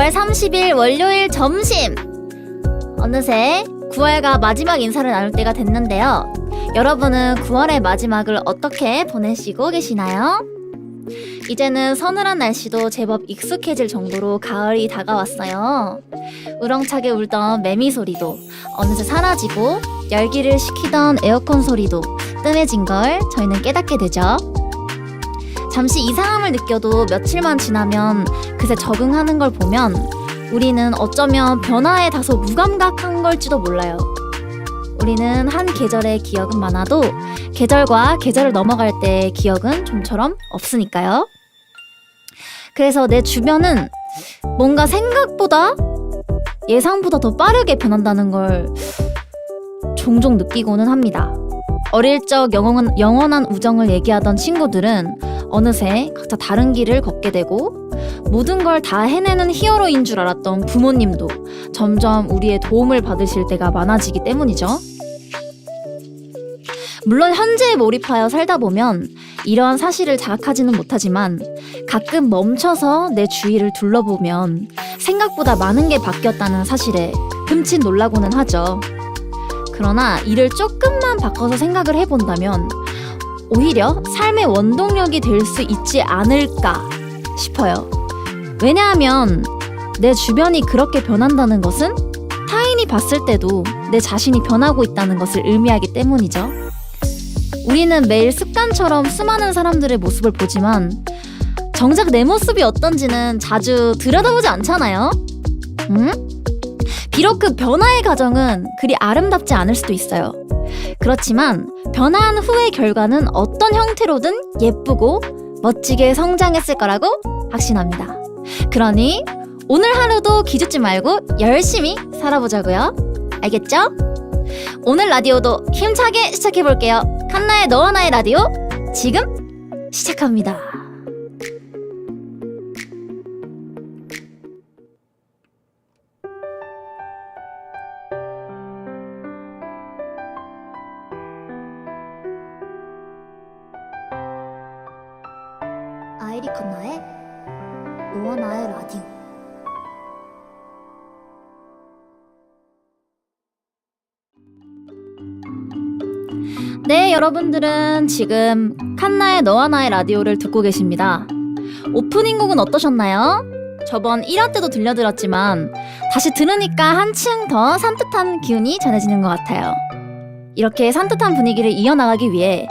9월 30일 월요일 점심! 어느새 9월과 마지막 인사를 나눌 때가 됐는데요. 여러분은 9월의 마지막을 어떻게 보내시고 계시나요? 이제는 서늘한 날씨도 제법 익숙해질 정도로 가을이 다가왔어요. 우렁차게 울던 매미 소리도 어느새 사라지고 열기를 식히던 에어컨 소리도 뜸해진 걸 저희는 깨닫게 되죠. 잠시 이상함을 느껴도 며칠만 지나면 그새 적응하는 걸 보면 우리는 어쩌면 변화에 다소 무감각한 걸지도 몰라요. 우리는 한 계절의 기억은 많아도 계절과 계절을 넘어갈 때의 기억은 좀처럼 없으니까요. 그래서 내 주변은 뭔가 생각보다 예상보다 더 빠르게 변한다는 걸 종종 느끼고는 합니다. 어릴 적 영원한 우정을 얘기하던 친구들은 어느새 각자 다른 길을 걷게 되고 모든 걸 다 해내는 히어로인 줄 알았던 부모님도 점점 우리의 도움을 받으실 때가 많아지기 때문이죠. 물론 현재에 몰입하여 살다 보면 이러한 사실을 자각하지는 못하지만 가끔 멈춰서 내 주위를 둘러보면 생각보다 많은 게 바뀌었다는 사실에 흠칫 놀라고는 하죠. 그러나 이를 조금만 바꿔서 생각을 해본다면 오히려 삶의 원동력이 될 수 있지 않을까 싶어요. 왜냐하면 내 주변이 그렇게 변한다는 것은 타인이 봤을 때도 내 자신이 변하고 있다는 것을 의미하기 때문이죠. 우리는 매일 습관처럼 수많은 사람들의 모습을 보지만 정작 내 모습이 어떤지는 자주 들여다보지 않잖아요? 비록 그 변화의 과정은 그리 아름답지 않을 수도 있어요. 그렇지만 변화한 후의 결과는 어떤 형태로든 예쁘고 멋지게 성장했을 거라고 확신합니다. 그러니 오늘 하루도 기죽지 말고 열심히 살아보자고요. 알겠죠? 오늘 라디오도 힘차게 시작해볼게요. 칸나의 너와 나의 라디오 지금 시작합니다. 아이리 칸나의 너와 나의 라디오. 네, 여러분들은 지금 칸나의 너와 나의 라디오를 듣고 계십니다. 오프닝 곡은 어떠셨나요? 저번 1화 때도 들려드렸지만 다시 들으니까 한층 더 산뜻한 기운이 전해지는 것 같아요. 이렇게 산뜻한 분위기를 이어나가기 위해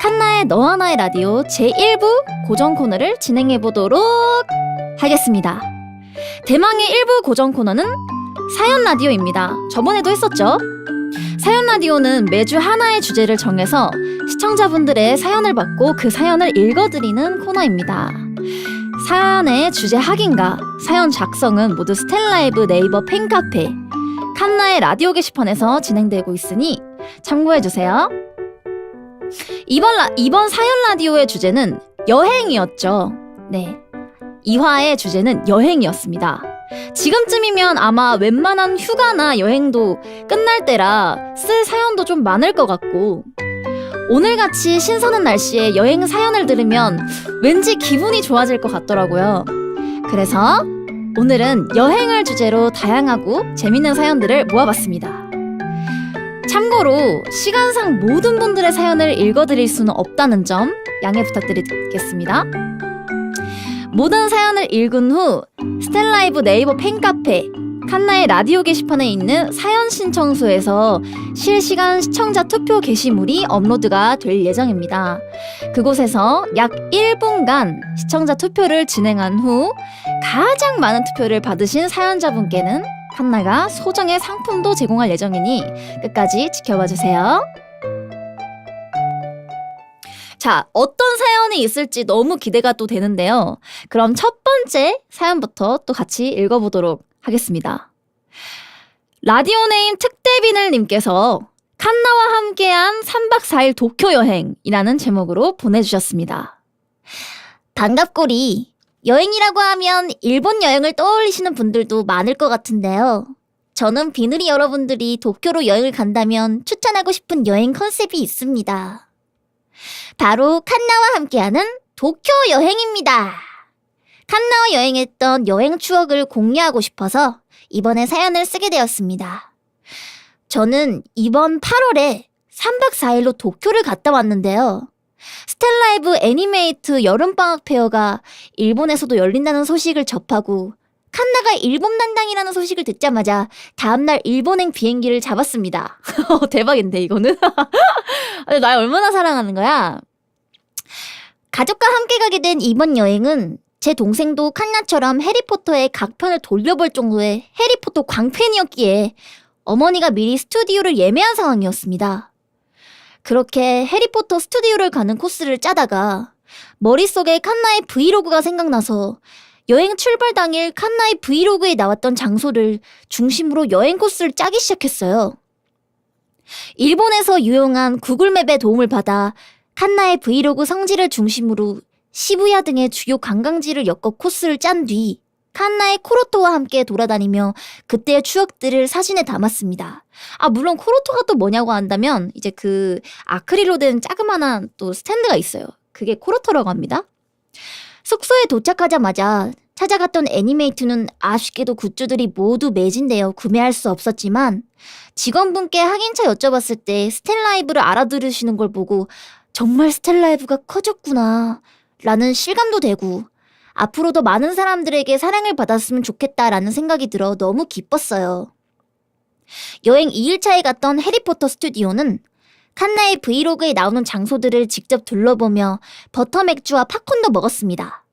칸나의 너와 나의 라디오 제1부 고정 코너를 진행해보도록 하겠습니다. 대망의 1부 고정 코너는 사연 라디오입니다. 저번에도 했었죠? 사연 라디오는 매주 하나의 주제를 정해서 시청자분들의 사연을 받고 그 사연을 읽어드리는 코너입니다. 사연의 주제 확인과 사연 작성은 모두 스텔라이브 네이버 팬카페 칸나의 라디오 게시판에서 진행되고 있으니 참고해주세요. 이번 사연 라디오의 주제는 여행이었죠. 네, 2화의 주제는 여행이었습니다. 지금쯤이면 아마 웬만한 휴가나 여행도 끝날 때라 쓸 사연도 좀 많을 것 같고 오늘같이 신선한 날씨에 여행 사연을 들으면 왠지 기분이 좋아질 것 같더라고요. 그래서 오늘은 여행을 주제로 다양하고 재밌는 사연들을 모아봤습니다. 참고로 시간상 모든 분들의 사연을 읽어드릴 수는 없다는 점 양해 부탁드리겠습니다. 모든 사연을 읽은 후 스텔라이브 네이버 팬카페 칸나의 라디오 게시판에 있는 사연 신청소에서 실시간 시청자 투표 게시물이 업로드가 될 예정입니다. 그곳에서 약 1분간 시청자 투표를 진행한 후 가장 많은 투표를 받으신 사연자분께는 칸나가 소정의 상품도 제공할 예정이니 끝까지 지켜봐주세요. 자, 어떤 사연이 있을지 너무 기대가 또 되는데요. 그럼 첫 번째 사연부터 또 같이 읽어보도록 하겠습니다. 라디오네임 특대비늘님께서 칸나와 함께한 3박 4일 도쿄 여행이라는 제목으로 보내주셨습니다. 반갑고리. 여행이라고 하면 일본 여행을 떠올리시는 분들도 많을 것 같은데요. 저는 비누리 여러분들이 도쿄로 여행을 간다면 추천하고 싶은 여행 컨셉이 있습니다. 바로 칸나와 함께하는 도쿄 여행입니다. 칸나와 여행했던 여행 추억을 공유하고 싶어서 이번에 사연을 쓰게 되었습니다. 저는 이번 8월에 3박 4일로 도쿄를 갔다 왔는데요. 스텔라이브 애니메이트 여름방학 페어가 일본에서도 열린다는 소식을 접하고 칸나가 일본 난당이라는 소식을 듣자마자 다음날 일본행 비행기를 잡았습니다. 대박인데 이거는? 아니, 날 얼마나 사랑하는 거야? 가족과 함께 가게 된 이번 여행은 제 동생도 칸나처럼 해리포터의 각 편을 돌려볼 정도의 해리포터 광팬이었기에 어머니가 미리 스튜디오를 예매한 상황이었습니다. 그렇게 해리포터 스튜디오를 가는 코스를 짜다가 머릿속에 칸나의 브이로그가 생각나서 여행 출발 당일 칸나의 브이로그에 나왔던 장소를 중심으로 여행 코스를 짜기 시작했어요. 일본에서 유용한 구글맵의 도움을 받아 칸나의 브이로그 성지를 중심으로 시부야 등의 주요 관광지를 엮어 코스를 짠 뒤 칸나의 코로토와 함께 돌아다니며 그때의 추억들을 사진에 담았습니다. 물론 코로토가 또 뭐냐고 한다면 이제 그 아크릴로 된 자그마한 또 스탠드가 있어요. 그게 코로토라고 합니다. 숙소에 도착하자마자 찾아갔던 애니메이트는 아쉽게도 굿즈들이 모두 매진되어 구매할 수 없었지만 직원분께 확인차 여쭤봤을 때 스텔라이브를 알아들으시는 걸 보고 정말 스텔라이브가 커졌구나 라는 실감도 되고 앞으로도 많은 사람들에게 사랑을 받았으면 좋겠다라는 생각이 들어 너무 기뻤어요. 여행 2일차에 갔던 해리포터 스튜디오는 칸나의 브이로그에 나오는 장소들을 직접 둘러보며 버터 맥주와 팝콘도 먹었습니다.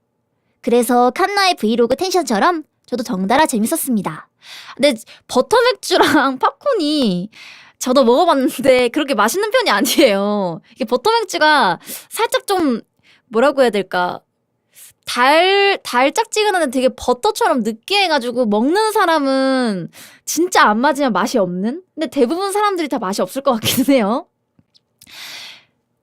그래서 칸나의 브이로그 텐션처럼 저도 덩달아 재밌었습니다. 근데 버터 맥주랑 팝콘이 저도 먹어봤는데 그렇게 맛있는 편이 아니에요. 이게 버터 맥주가 살짝 좀 뭐라고 해야 될까? 달짝지근한데 되게 버터처럼 느끼해가지고 먹는 사람은 진짜 안 맞으면 맛이 없는? 근데 대부분 사람들이 다 맛이 없을 것 같기는 해요.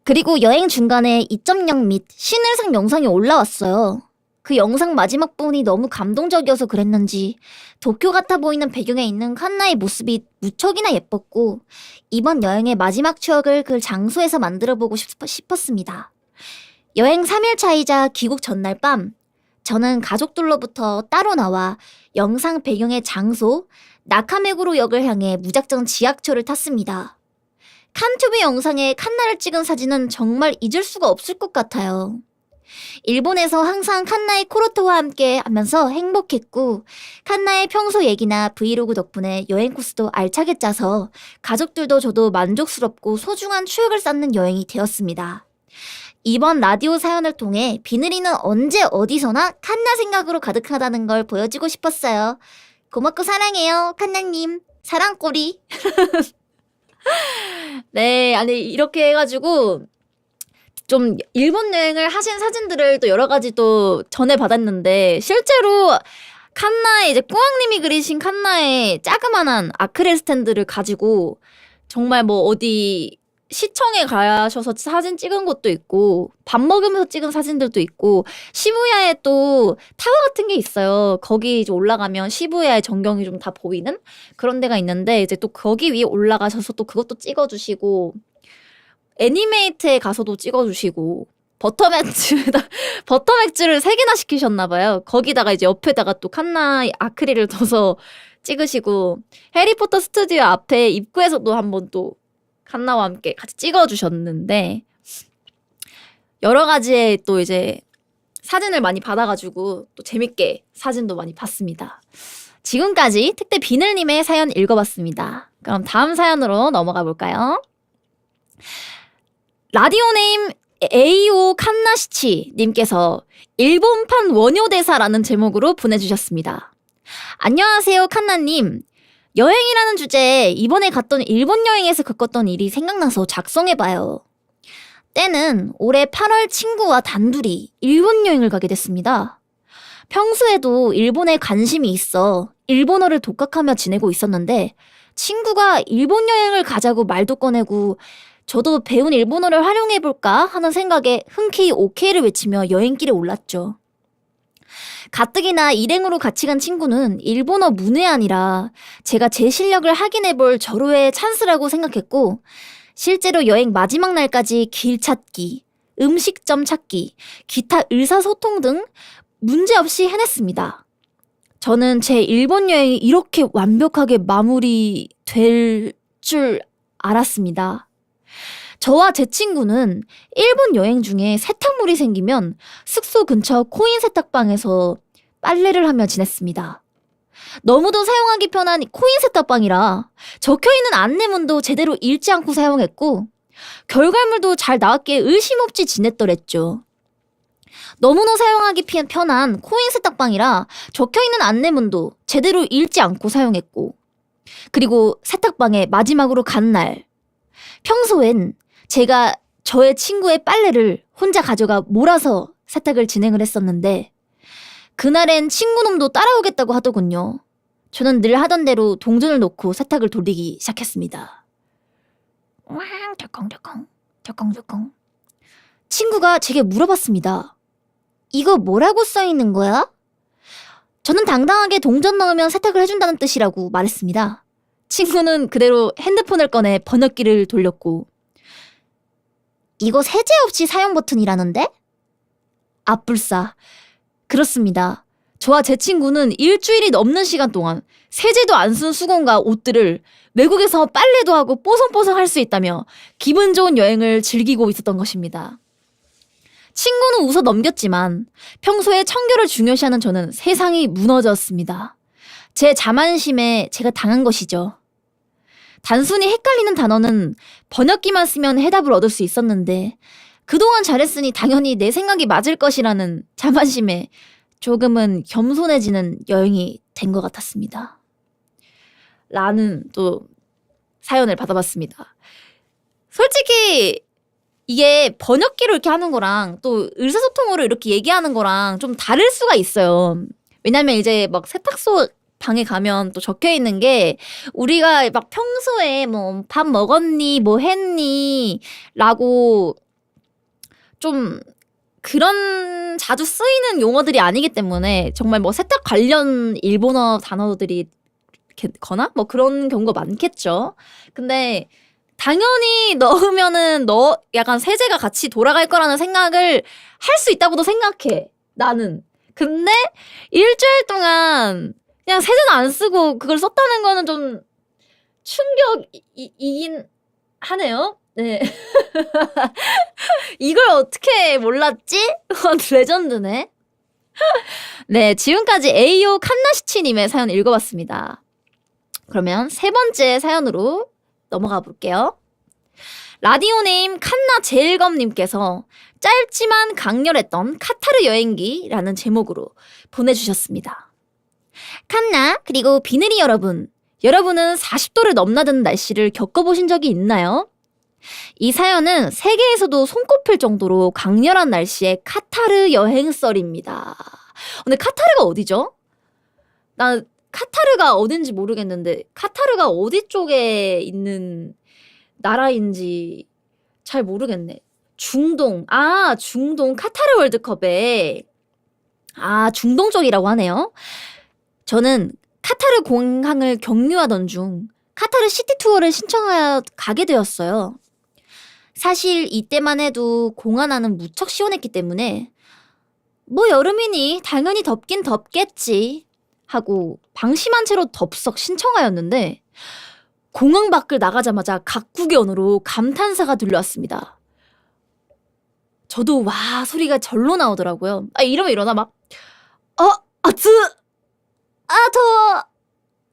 그리고 여행 중간에 2.0 및 신을상 영상이 올라왔어요. 그 영상 마지막 부분이 너무 감동적이어서 그랬는지 도쿄 같아 보이는 배경에 있는 칸나의 모습이 무척이나 예뻤고 이번 여행의 마지막 추억을 그 장소에서 만들어보고 싶었습니다. 여행 3일차이자 귀국 전날 밤 저는 가족들로부터 따로 나와 영상 배경의 장소 나카메구로 역을 향해 무작정 지하철을 탔습니다. 칸튜브 영상에 칸나를 찍은 사진은 정말 잊을 수가 없을 것 같아요. 일본에서 항상 칸나의 코로토와 함께 하면서 행복했고 칸나의 평소 얘기나 브이로그 덕분에 여행 코스도 알차게 짜서 가족들도 저도 만족스럽고 소중한 추억을 쌓는 여행이 되었습니다. 이번 라디오 사연을 통해 비늘이는 언제 어디서나 칸나 생각으로 가득하다는 걸 보여주고 싶었어요. 고맙고 사랑해요, 칸나님. 사랑꼬리. 네, 아니 이렇게 해가지고 좀 일본 여행을 하신 사진들을 또 여러 가지 또 전해 받았는데 실제로 칸나의 이제 꾸왕님이 그리신 칸나의 자그만한 아크릴 스탠드를 가지고 정말 뭐 어디 시청에 가셔서 사진 찍은 것도 있고 밥 먹으면서 찍은 사진들도 있고 시부야에 또 타워 같은 게 있어요. 거기 이제 올라가면 시부야의 전경이 좀 다 보이는 그런 데가 있는데 이제 또 거기 위에 올라가셔서 또 그것도 찍어주시고 애니메이트에 가서도 찍어주시고 버터 맥주를 3개나 시키셨나봐요. 거기다가 이제 옆에다가 또 칸나 아크릴을 둬서 찍으시고 해리포터 스튜디오 앞에 입구에서도 한번 또 칸나와 함께 같이 찍어주셨는데 여러 가지의 또 이제 사진을 많이 받아가지고 또 재밌게 사진도 많이 봤습니다. 지금까지 특대 비늘님의 사연 읽어봤습니다. 그럼 다음 사연으로 넘어가 볼까요? 라디오네임 에이오 칸나시치 님께서 일본판 원효대사라는 제목으로 보내주셨습니다. 안녕하세요 칸나님. 여행이라는 주제에 이번에 갔던 일본 여행에서 겪었던 일이 생각나서 작성해봐요. 때는 올해 8월 친구와 단둘이 일본 여행을 가게 됐습니다. 평소에도 일본에 관심이 있어 일본어를 독학하며 지내고 있었는데 친구가 일본 여행을 가자고 말도 꺼내고 저도 배운 일본어를 활용해볼까 하는 생각에 흔쾌히 오케이를 외치며 여행길에 올랐죠. 가뜩이나 일행으로 같이 간 친구는 일본어 문외한이라 제가 제 실력을 확인해볼 절호의 찬스라고 생각했고 실제로 여행 마지막 날까지 길 찾기, 음식점 찾기, 기타 의사소통 등 문제없이 해냈습니다. 저는 제 일본 여행이 이렇게 완벽하게 마무리될 줄 알았습니다. 저와 제 친구는 일본 여행 중에 세탁물이 생기면 숙소 근처 코인 세탁방에서 빨래를 하며 지냈습니다. 너무도 사용하기 편한 코인 세탁방이라 적혀있는 안내문도 제대로 읽지 않고 사용했고 결과물도 잘 나왔기에 의심 없이 지냈더랬죠. 너무나 사용하기 편한 코인 세탁방이라 적혀있는 안내문도 제대로 읽지 않고 사용했고 그리고 세탁방에 마지막으로 간 날 평소엔 제가 저의 친구의 빨래를 혼자 가져가 몰아서 세탁을 진행을 했었는데 그날엔 친구놈도 따라오겠다고 하더군요. 저는 늘 하던 대로 동전을 놓고 세탁을 돌리기 시작했습니다. 덜컹덜컹. 친구가 제게 물어봤습니다. 이거 뭐라고 써있는 거야? 저는 당당하게 동전 넣으면 세탁을 해준다는 뜻이라고 말했습니다. 친구는 그대로 핸드폰을 꺼내 번역기를 돌렸고 이거 세제 없이 사용 버튼이라는데? 앞불싸. 그렇습니다. 저와 제 친구는 일주일이 넘는 시간 동안 세제도 안 쓴 수건과 옷들을 외국에서 빨래도 하고 뽀송뽀송 할 수 있다며 기분 좋은 여행을 즐기고 있었던 것입니다. 친구는 웃어 넘겼지만 평소에 청결을 중요시하는 저는 세상이 무너졌습니다. 제 자만심에 제가 당한 것이죠. 단순히 헷갈리는 단어는 번역기만 쓰면 해답을 얻을 수 있었는데 그동안 잘했으니 당연히 내 생각이 맞을 것이라는 자만심에 조금은 겸손해지는 여행이 된 것 같았습니다. 라는 또 사연을 받아봤습니다. 솔직히 이게 번역기로 이렇게 하는 거랑 또 의사소통으로 이렇게 얘기하는 거랑 좀 다를 수가 있어요. 왜냐면 이제 막 세탁소 방에 가면 또 적혀 있는 게 우리가 막 평소에 뭐 밥 먹었니 뭐 했니 라고 좀 그런 자주 쓰이는 용어들이 아니기 때문에 정말 뭐 세탁 관련 일본어 단어들이 거나 뭐 그런 경우가 많겠죠. 근데 당연히 넣으면은 약간 세제가 같이 돌아갈 거라는 생각을 할 수 있다고도 생각해. 나는. 근데 일주일 동안 그냥 세제는 안 쓰고 그걸 썼다는 거는 좀 충격이긴 하네요. 네. 이걸 어떻게 몰랐지? 레전드네. 네, 지금까지 에이오 칸나시치님의 사연 읽어봤습니다. 그러면 세 번째 사연으로 넘어가 볼게요. 라디오네임 칸나 제일검님께서 짧지만 강렬했던 카타르 여행기라는 제목으로 보내주셨습니다. 칸나 그리고 비늘이 여러분은 40도를 넘나드는 날씨를 겪어보신 적이 있나요? 이 사연은 세계에서도 손꼽힐 정도로 강렬한 날씨의 카타르 여행썰입니다. 근데 카타르가 어디죠? 난 카타르가 어딘지 모르겠는데 카타르가 어디 쪽에 있는 나라인지 잘 모르겠네. 중동 카타르 월드컵에 중동 쪽이라고 하네요. 저는 카타르 공항을 경유하던 중 카타르 시티 투어를 신청하여 가게 되었어요. 사실 이때만 해도 공항안은 무척 시원했기 때문에 뭐 여름이니 당연히 덥긴 덥겠지 하고 방심한 채로 덥석 신청하였는데 공항 밖을 나가자마자 각국의 언어로 감탄사가 들려왔습니다. 저도 와 소리가 절로 나오더라고요. 이러면 이러나 막 더워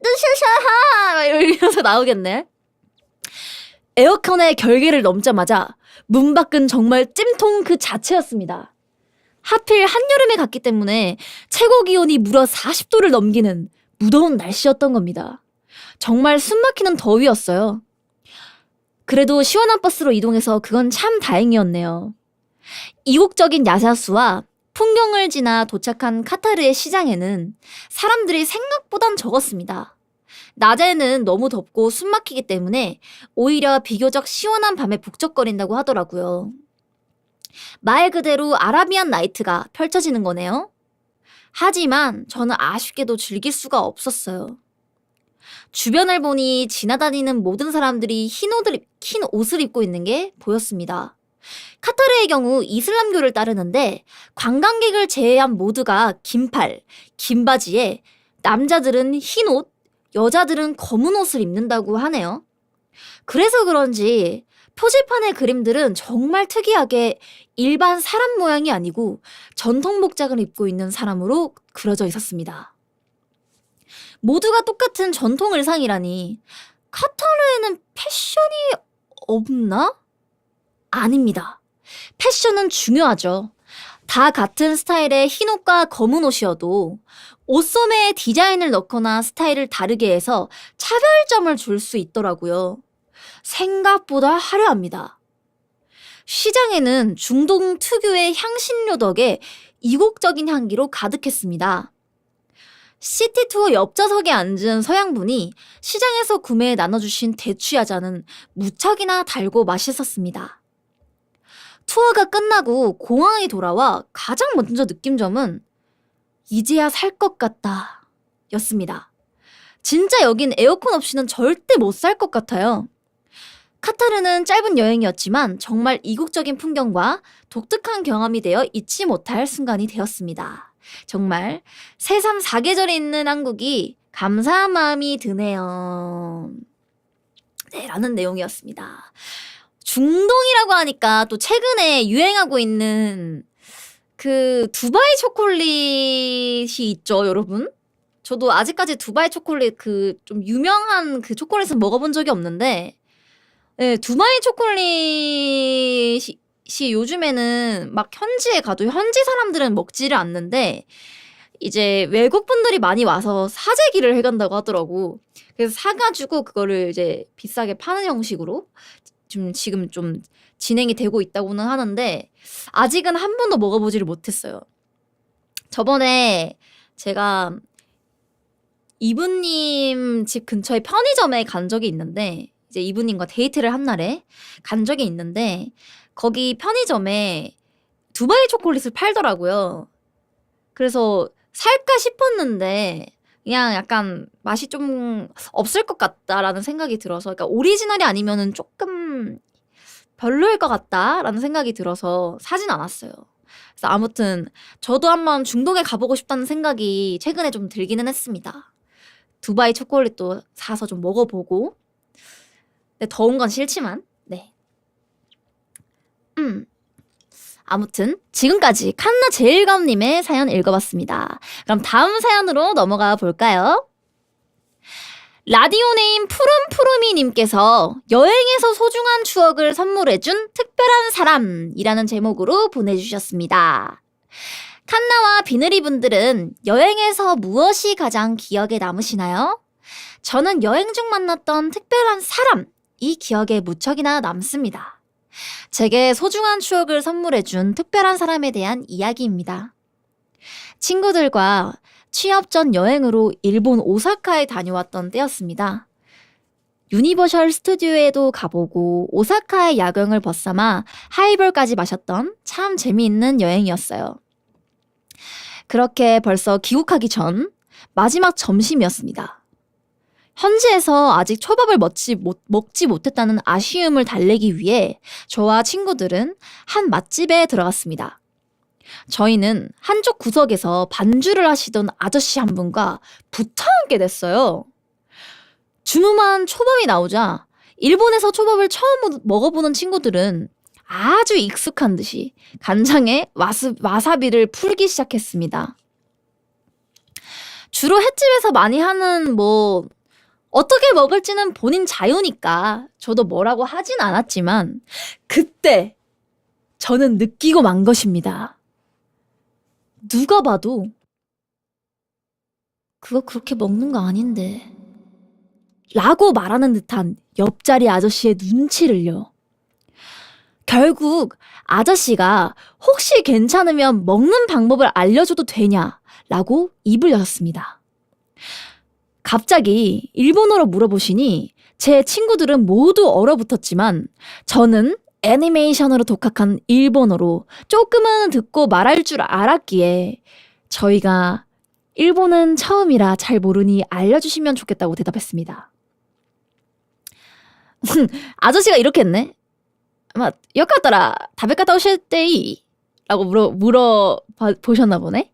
느샤샤하 이러면서 나오겠네. 에어컨의 결계를 넘자마자 문 밖은 정말 찜통 그 자체였습니다. 하필 한여름에 갔기 때문에 최고 기온이 무려 40도를 넘기는 무더운 날씨였던 겁니다. 정말 숨막히는 더위였어요. 그래도 시원한 버스로 이동해서 그건 참 다행이었네요. 이국적인 야자수와 풍경을 지나 도착한 카타르의 시장에는 사람들이 생각보단 적었습니다. 낮에는 너무 덥고 숨막히기 때문에 오히려 비교적 시원한 밤에 북적거린다고 하더라고요. 말 그대로 아라비안 나이트가 펼쳐지는 거네요. 하지만 저는 아쉽게도 즐길 수가 없었어요. 주변을 보니 지나다니는 모든 사람들이 흰 옷을 입고 있는 게 보였습니다. 카타르의 경우 이슬람교를 따르는데 관광객을 제외한 모두가 긴팔, 긴 바지에 남자들은 흰 옷, 여자들은 검은 옷을 입는다고 하네요. 그래서 그런지 표지판의 그림들은 정말 특이하게 일반 사람 모양이 아니고 전통 복장을 입고 있는 사람으로 그려져 있었습니다. 모두가 똑같은 전통 의상이라니 카타르에는 패션이 없나? 아닙니다. 패션은 중요하죠. 다 같은 스타일의 흰옷과 검은 옷이어도 옷소매에 디자인을 넣거나 스타일을 다르게 해서 차별점을 줄 수 있더라고요. 생각보다 화려합니다. 시장에는 중동 특유의 향신료 덕에 이국적인 향기로 가득했습니다. 시티투어 옆좌석에 앉은 서양분이 시장에서 구매해 나눠주신 대추야자는 무척이나 달고 맛있었습니다. 투어가 끝나고 공항에 돌아와 가장 먼저 느낀 점은 이제야 살 것 같다 였습니다. 진짜 여긴 에어컨 없이는 절대 못 살 것 같아요. 카타르는 짧은 여행이었지만 정말 이국적인 풍경과 독특한 경험이 되어 잊지 못할 순간이 되었습니다. 정말 새삼 사계절이 있는 한국이 감사한 마음이 드네요. 네, 라는 내용이었습니다. 중동이라고 하니까 또 최근에 유행하고 있는 그 두바이 초콜릿이 있죠, 여러분? 저도 아직까지 두바이 초콜릿 그 좀 유명한 그 초콜릿은 먹어본 적이 없는데, 네, 두바이 초콜릿이 요즘에는 막 현지에 가도 현지 사람들은 먹지를 않는데 이제 외국 분들이 많이 와서 사재기를 해간다고 하더라고. 그래서 사가지고 그거를 이제 비싸게 파는 형식으로 지금 좀 진행이 되고 있다고는 하는데 아직은 한 번도 먹어보지를 못했어요. 저번에 제가 이브님 집 근처에 편의점에 간 적이 있는데 이제 이브님과 데이트를 한 날에 간 적이 있는데 거기 편의점에 두바이 초콜릿을 팔더라고요. 그래서 살까 싶었는데 그냥 약간 맛이 좀 없을 것 같다라는 생각이 들어서, 그러니까 오리지널이 아니면은 조금 별로일 것 같다라는 생각이 들어서 사진 않았어요. 그래서 아무튼 저도 한번 중동에 가보고 싶다는 생각이 최근에 좀 들기는 했습니다. 두바이 초콜릿도 사서 좀 먹어보고. 근데 더운 건 싫지만, 네. 아무튼 지금까지 칸나 제일검님의 사연 읽어봤습니다. 그럼 다음 사연으로 넘어가 볼까요? 라디오네임 푸름푸름이님께서 여행에서 소중한 추억을 선물해준 특별한 사람이라는 제목으로 보내주셨습니다. 칸나와 비늘이 분들은 여행에서 무엇이 가장 기억에 남으시나요? 저는 여행 중 만났던 특별한 사람, 이 기억에 무척이나 남습니다. 제게 소중한 추억을 선물해준 특별한 사람에 대한 이야기입니다. 친구들과 취업 전 여행으로 일본 오사카에 다녀왔던 때였습니다. 유니버셜 스튜디오에도 가보고 오사카의 야경을 벗삼아 하이볼까지 마셨던 참 재미있는 여행이었어요. 그렇게 벌써 귀국하기 전 마지막 점심이었습니다. 현지에서 아직 초밥을 먹지 못했다는 아쉬움을 달래기 위해 저와 친구들은 한 맛집에 들어갔습니다. 저희는 한쪽 구석에서 반주를 하시던 아저씨 한 분과 붙어 앉게 됐어요. 주문한 초밥이 나오자 일본에서 초밥을 처음 먹어보는 친구들은 아주 익숙한 듯이 간장에 와사비를 풀기 시작했습니다. 주로 횟집에서 많이 하는 어떻게 먹을지는 본인 자유니까 저도 뭐라고 하진 않았지만 그때 저는 느끼고 만 것입니다. 누가 봐도 그거 그렇게 먹는 거 아닌데 라고 말하는 듯한 옆자리 아저씨의 눈치를요. 결국 아저씨가 혹시 괜찮으면 먹는 방법을 알려줘도 되냐라고 입을 여셨습니다. 갑자기 일본어로 물어보시니 제 친구들은 모두 얼어붙었지만 저는 애니메이션으로 독학한 일본어로 조금은 듣고 말할 줄 알았기에 저희가 일본은 처음이라 잘 모르니 알려주시면 좋겠다고 대답했습니다. 아저씨가 이렇게 했네. 아마 여카따라 다베카타 오실때이 라고 보셨나 보네.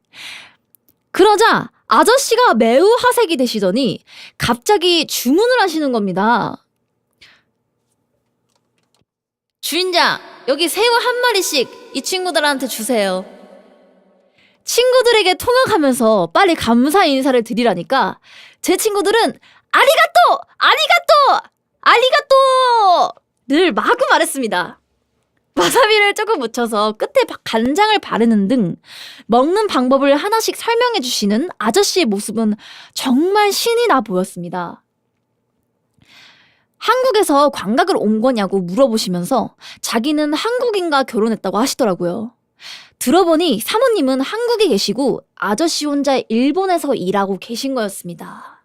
그러자 아저씨가 매우 화색이 되시더니 갑자기 주문을 하시는 겁니다. 주인장, 여기 새우 한 마리씩 이 친구들한테 주세요. 친구들에게 통역하면서 빨리 감사 인사를 드리라니까 제 친구들은 아리가또! 아리가또! 아리가또! 늘 마구 말했습니다. 와사비를 조금 묻혀서 끝에 간장을 바르는 등 먹는 방법을 하나씩 설명해 주시는 아저씨의 모습은 정말 신이 나 보였습니다. 한국에서 관광을 온 거냐고 물어보시면서 자기는 한국인과 결혼했다고 하시더라고요. 들어보니 사모님은 한국에 계시고 아저씨 혼자 일본에서 일하고 계신 거였습니다.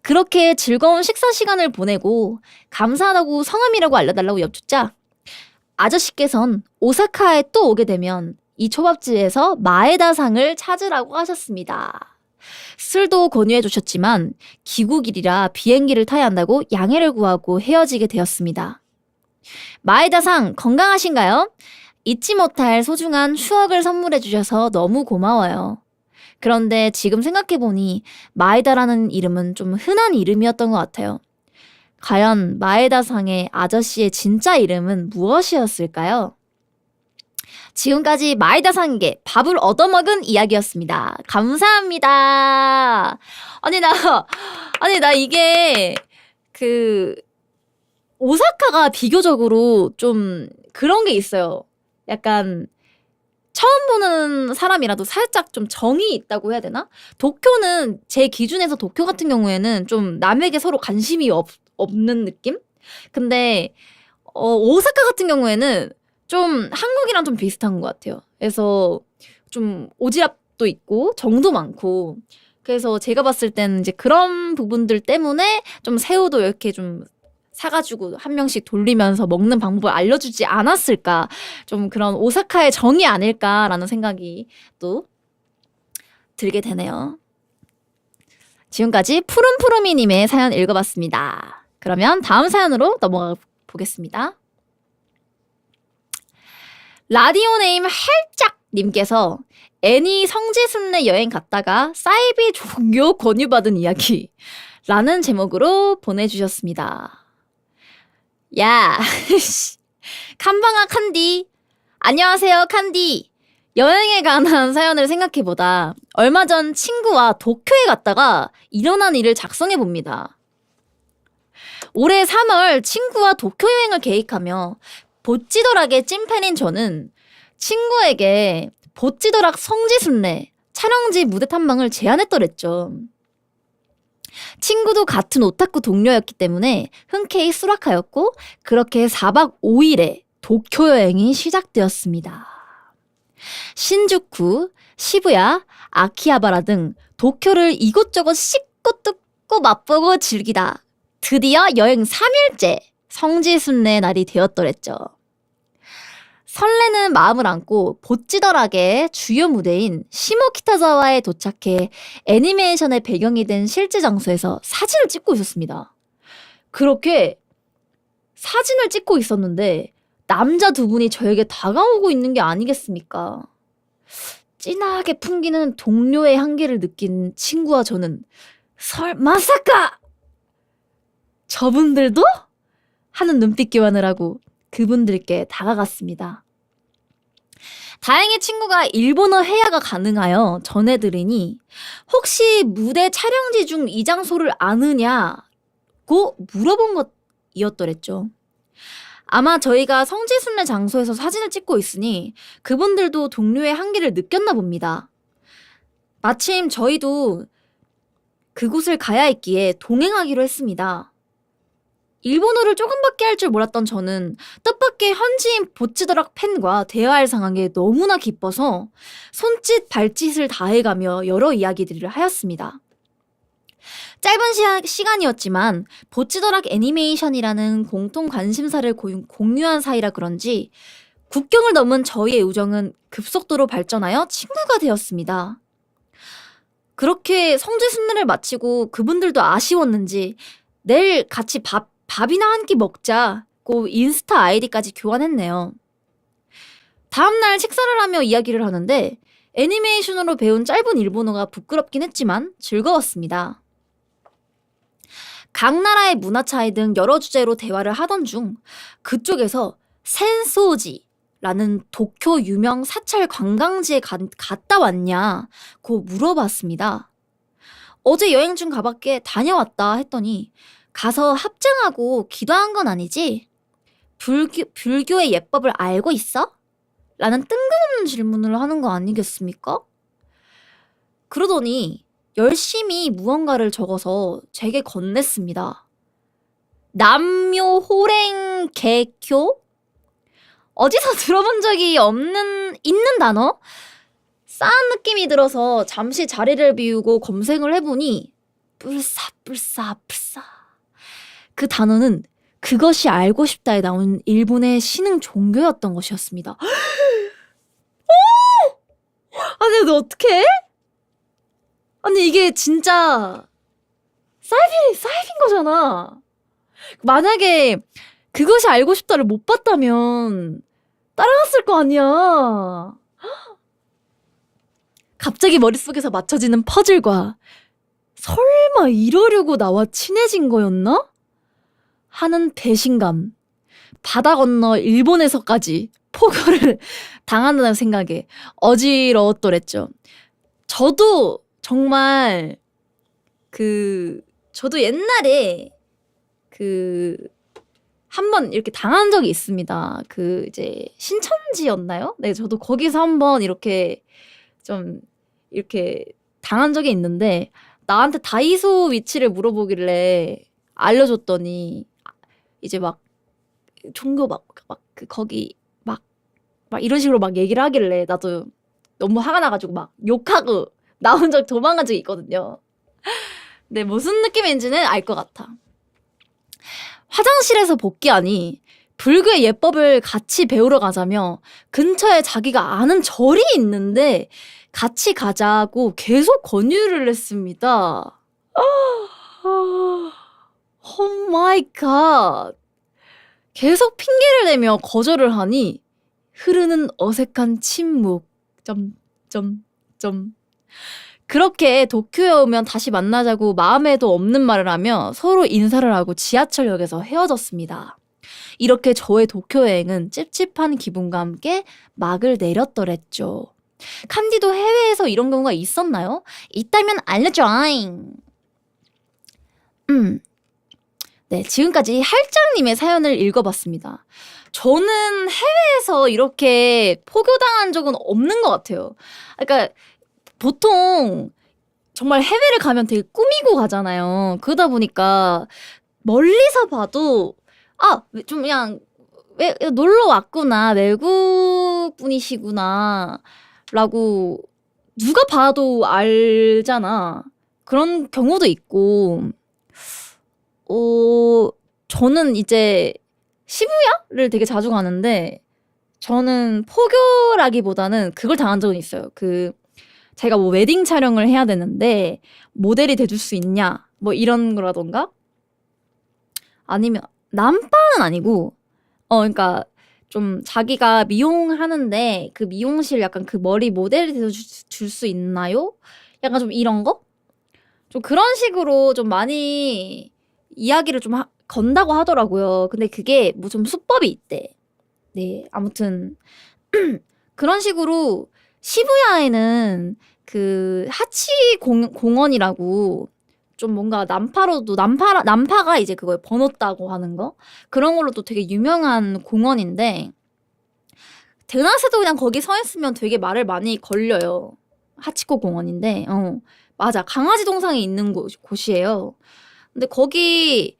그렇게 즐거운 식사 시간을 보내고 감사하다고 성함이라고 알려달라고 여쭙자 아저씨께선 오사카에 또 오게 되면 이 초밥집에서 마에다상을 찾으라고 하셨습니다. 술도 권유해 주셨지만 귀국일이라 비행기를 타야 한다고 양해를 구하고 헤어지게 되었습니다. 마에다상 건강하신가요? 잊지 못할 소중한 추억을 선물해 주셔서 너무 고마워요. 그런데 지금 생각해보니 마에다라는 이름은 좀 흔한 이름이었던 것 같아요. 과연 마에다상의 아저씨의 진짜 이름은 무엇이었을까요? 지금까지 마에다상에게 밥을 얻어먹은 이야기였습니다. 감사합니다. 아니 나 이게 오사카가 비교적으로 좀 그런 게 있어요. 약간 처음 보는 사람이라도 살짝 좀 정이 있다고 해야 되나? 도쿄는 제 기준에서 도쿄 같은 경우에는 좀 남에게 서로 관심이 없는 느낌? 근데 오사카 같은 경우에는 좀 한국이랑 좀 비슷한 것 같아요. 그래서 좀 오지랖도 있고 정도 많고 그래서 제가 봤을 때는 이제 그런 부분들 때문에 좀 새우도 이렇게 좀 사가지고 한 명씩 돌리면서 먹는 방법을 알려주지 않았을까. 좀 그런 오사카의 정이 아닐까라는 생각이 또 들게 되네요. 지금까지 푸름푸름이님의 사연 읽어봤습니다. 그러면 다음 사연으로 넘어가 보겠습니다. 라디오 네임 할짝 님께서 애니 성지순례 여행 갔다가 사이비 종교 권유받은 이야기 라는 제목으로 보내주셨습니다. 야, 칸방아 칸디. 안녕하세요 칸디. 여행에 관한 사연을 생각해보다 얼마 전 친구와 도쿄에 갔다가 일어난 일을 작성해봅니다. 올해 3월 친구와 도쿄 여행을 계획하며 보찌더락의 찐팬인 저는 친구에게 보찌더락 성지순례 촬영지 무대 탐방을 제안했더랬죠. 친구도 같은 오타쿠 동료였기 때문에 흔쾌히 수락하였고 그렇게 4박 5일의 도쿄 여행이 시작되었습니다. 신주쿠, 시부야, 아키하바라 등 도쿄를 이곳저곳 씹고 뜯고 맛보고 즐기다 드디어 여행 3일째 성지순례 날이 되었더랬죠. 설레는 마음을 안고 보찌더락의 주요 무대인 시모키타자와에 도착해 애니메이션의 배경이 된 실제 장소에서 사진을 찍고 있었습니다. 그렇게 사진을 찍고 있었는데 남자 두 분이 저에게 다가오고 있는 게 아니겠습니까? 진하게 풍기는 동료의 향기를 느낀 친구와 저는 마사카! 저분들도? 하는 눈빛 교환을 하고 그분들께 다가갔습니다. 다행히 친구가 일본어 회화가 가능하여 전해드리니 혹시 무대 촬영지 중 이 장소를 아느냐고 물어본 것이었더랬죠. 아마 저희가 성지순례 장소에서 사진을 찍고 있으니 그분들도 동료의 향기를 느꼈나 봅니다. 마침 저희도 그곳을 가야 했기에 동행하기로 했습니다. 일본어를 조금밖에 할 줄 몰랐던 저는 뜻밖의 현지인 보찌더락 팬과 대화할 상황에 너무나 기뻐서 손짓 발짓을 다해가며 여러 이야기들을 하였습니다. 짧은 시간이었지만 보찌더락 애니메이션이라는 공통 관심사를 공유한 사이라 그런지 국경을 넘은 저희의 우정은 급속도로 발전하여 친구가 되었습니다. 그렇게 성지순례를 마치고 그분들도 아쉬웠는지 내일 같이 밥이나 한 끼 먹자고 받고 인스타 아이디까지 교환했네요. 다음날 식사를 하며 이야기를 하는데 애니메이션으로 배운 짧은 일본어가 부끄럽긴 했지만 즐거웠습니다. 각 나라의 문화 차이 등 여러 주제로 대화를 하던 중 그쪽에서 센소지라는 도쿄 유명 사찰 관광지에 갔다 왔냐고 물어봤습니다. 어제 여행 중 가밖에 다녀왔다 했더니 가서 합장하고 기도한 건 아니지? 불교의 예법을 알고 있어? 라는 뜬금없는 질문을 하는 거 아니겠습니까? 그러더니 열심히 무언가를 적어서 제게 건넸습니다. 남묘 호랭 개교? 어디서 들어본 적이 있는 단어? 싸한 느낌이 들어서 잠시 자리를 비우고 검색을 해보니 불사. 그 단어는 그것이 알고 싶다에 나온 일본의 신흥 종교였던 것이었습니다. 아니, 너 어떡해? 아니, 이게 진짜 사이핀 거잖아. 만약에 그것이 알고 싶다를 못 봤다면 따라갔을 거 아니야. 갑자기 머릿속에서 맞춰지는 퍼즐과 설마 이러려고 나와 친해진 거였나? 하는 배신감. 바다 건너 일본에서까지 포교를 당한다는 생각에 어지러웠더랬죠. 저도 정말 저도 옛날에 한번 이렇게 당한 적이 있습니다. 이제 신천지였나요? 네, 저도 거기서 한번 이렇게 좀 이렇게 당한 적이 있는데 나한테 다이소 위치를 물어보길래 알려줬더니 이제 막 종교 거기 막 이런 식으로 막 얘기를 하길래 나도 너무 화가 나가지고 막 욕하고 나온 적 도망간 적이 있거든요. 네, 무슨 느낌인지는 알 것 같아. 화장실에서 복귀하니 불교의 예법을 같이 배우러 가자며 근처에 자기가 아는 절이 있는데 같이 가자고 계속 권유를 했습니다. 오 마이 갓. 계속 핑계를 대며 거절을 하니 흐르는 어색한 침묵. 그렇게 도쿄에 오면 다시 만나자고 마음에도 없는 말을 하며 서로 인사를 하고 지하철역에서 헤어졌습니다. 이렇게 저의 도쿄 여행은 찝찝한 기분과 함께 막을 내렸더랬죠. 칸디도 해외에서 이런 경우가 있었나요? 있다면 알려줘잉. 네, 지금까지 할장님의 사연을 읽어봤습니다. 저는 해외에서 이렇게 포교당한 적은 없는 것 같아요. 그러니까 보통 정말 해외를 가면 되게 꾸미고 가잖아요. 그러다 보니까 멀리서 봐도 좀 그냥 왜 놀러 왔구나, 외국 분이시구나 라고 누가 봐도 알잖아. 그런 경우도 있고 저는 이제 시부야를 되게 자주 가는데 저는 포교라기보다는 그걸 당한 적은 있어요. 제가 뭐 웨딩 촬영을 해야 되는데 모델이 돼줄 수 있냐 뭐 이런 거라던가 아니면 남빠는 아니고 그러니까 좀 자기가 미용하는데 그 미용실 약간 그 머리 모델이 돼줄 수 있나요? 약간 좀 이런 거? 좀 그런 식으로 좀 많이 이야기를 좀 건다고 하더라고요. 근데 그게 뭐 좀 수법이 있대. 네, 아무튼 그런 식으로 시부야에는 하치 공원이라고 좀 뭔가 남파가 이제 그걸 번웠다고 하는 거 그런 걸로 또 되게 유명한 공원인데 대낮에도 그냥 거기 서 있으면 되게 말을 많이 걸려요. 하치코 공원인데 맞아, 강아지 동상이 있는 곳이에요. 근데 거기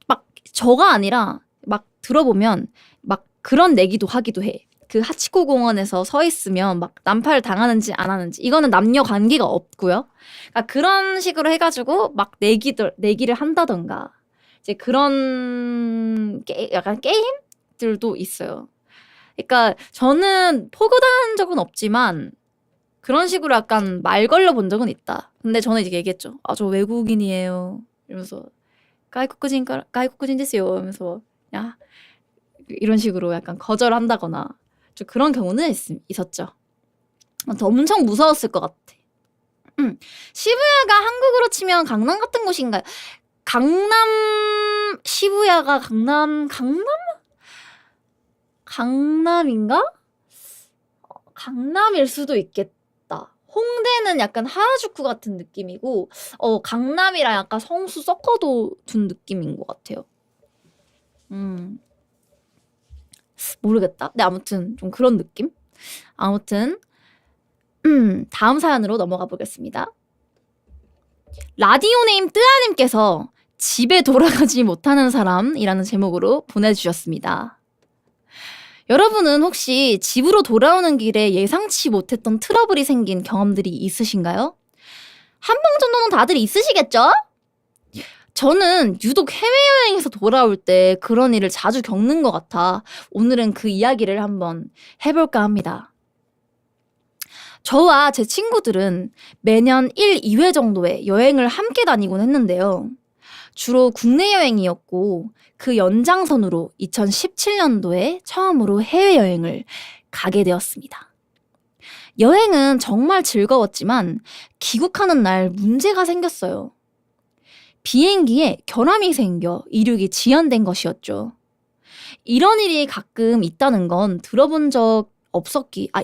막 저가 아니라 막 들어보면 막 그런 내기도 하기도 해. 그 하치코 공원에서 서 있으면 막 난파를 당하는지 안 하는지 이거는 남녀 관계가 없고요. 그러니까 그런 식으로 해가지고 막 내기를 한다던가 이제 그런 약간 게임들도 있어요. 그러니까 저는 포교당한 적은 없지만 그런 식으로 약간 말 걸려 본 적은 있다. 근데 저는 이제 얘기했죠. 저 외국인이에요. 이러면서 가이코쿠진 데스요. 이러면서 야, 이런 식으로 약간 거절한다거나 좀 그런 경우는 있었죠. 엄청 무서웠을 것 같아. 시부야가 한국으로 치면 강남 같은 곳인가요? 시부야가 강남인가? 강남일 수도 있겠다. 홍대는 약간 하라주쿠 같은 느낌이고, 강남이랑 약간 성수 섞어도 둔 느낌인 것 같아요. 모르겠다. 근데 아무튼 좀 그런 느낌? 아무튼 다음 사연으로 넘어가 보겠습니다. 라디오네임 뜨아님께서 집에 돌아가지 못하는 사람이라는 제목으로 보내주셨습니다. 여러분은 혹시 집으로 돌아오는 길에 예상치 못했던 트러블이 생긴 경험들이 있으신가요? 한 번 정도는 다들 있으시겠죠? 저는 유독 해외여행에서 돌아올 때 그런 일을 자주 겪는 것 같아 오늘은 그 이야기를 한번 해볼까 합니다. 저와 제 친구들은 매년 1, 2회 정도의 여행을 함께 다니곤 했는데요. 주로 국내 여행이었고 그 연장선으로 2017년도에 처음으로 해외여행을 가게 되었습니다. 여행은 정말 즐거웠지만 귀국하는 날 문제가 생겼어요. 비행기에 결함이 생겨 이륙이 지연된 것이었죠. 이런 일이 가끔 있다는 건 들어본 적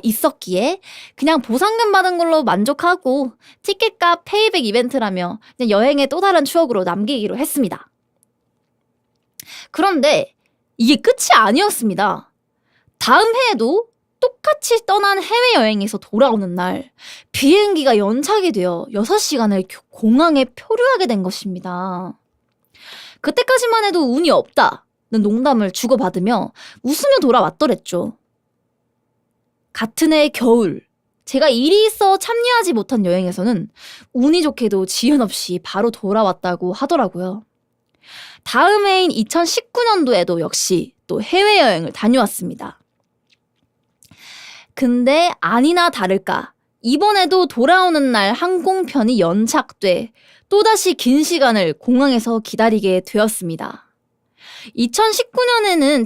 있었기에 그냥 보상금 받은 걸로 만족하고 티켓값 페이백 이벤트라며 그냥 여행의 또 다른 추억으로 남기기로 했습니다. 그런데 이게 끝이 아니었습니다. 다음 해에도 똑같이 떠난 해외여행에서 돌아오는 날 비행기가 연착이 되어 6시간을 공항에 표류하게 된 것입니다. 그때까지만 해도 운이 없다는 농담을 주고받으며 웃으며 돌아왔더랬죠. 같은 해 겨울 제가 일이 있어 참여하지 못한 여행에서는 운이 좋게도 지연 없이 바로 돌아왔다고 하더라고요. 다음 해인 2019년도에도 역시 또 해외여행을 다녀왔습니다. 근데 아니나 다를까 이번에도 돌아오는 날 항공편이 연착돼 또다시 긴 시간을 공항에서 기다리게 되었습니다. 2019년에는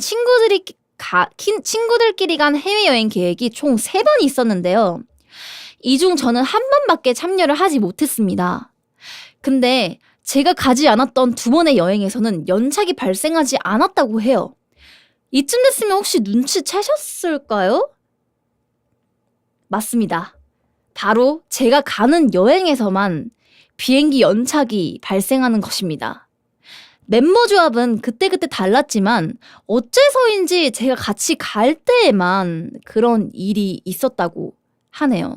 친구들끼리 간 해외여행 계획이 총 3번이 있었는데요. 이 중 저는 한 번밖에 참여를 하지 못했습니다. 근데 제가 가지 않았던 2번의 여행에서는 연착이 발생하지 않았다고 해요. 이쯤 됐으면 혹시 눈치채셨을까요? 맞습니다. 바로 제가 가는 여행에서만 비행기 연착이 발생하는 것입니다. 멤버 조합은 그때그때 달랐지만 어째서인지 제가 같이 갈 때에만 그런 일이 있었다고 하네요.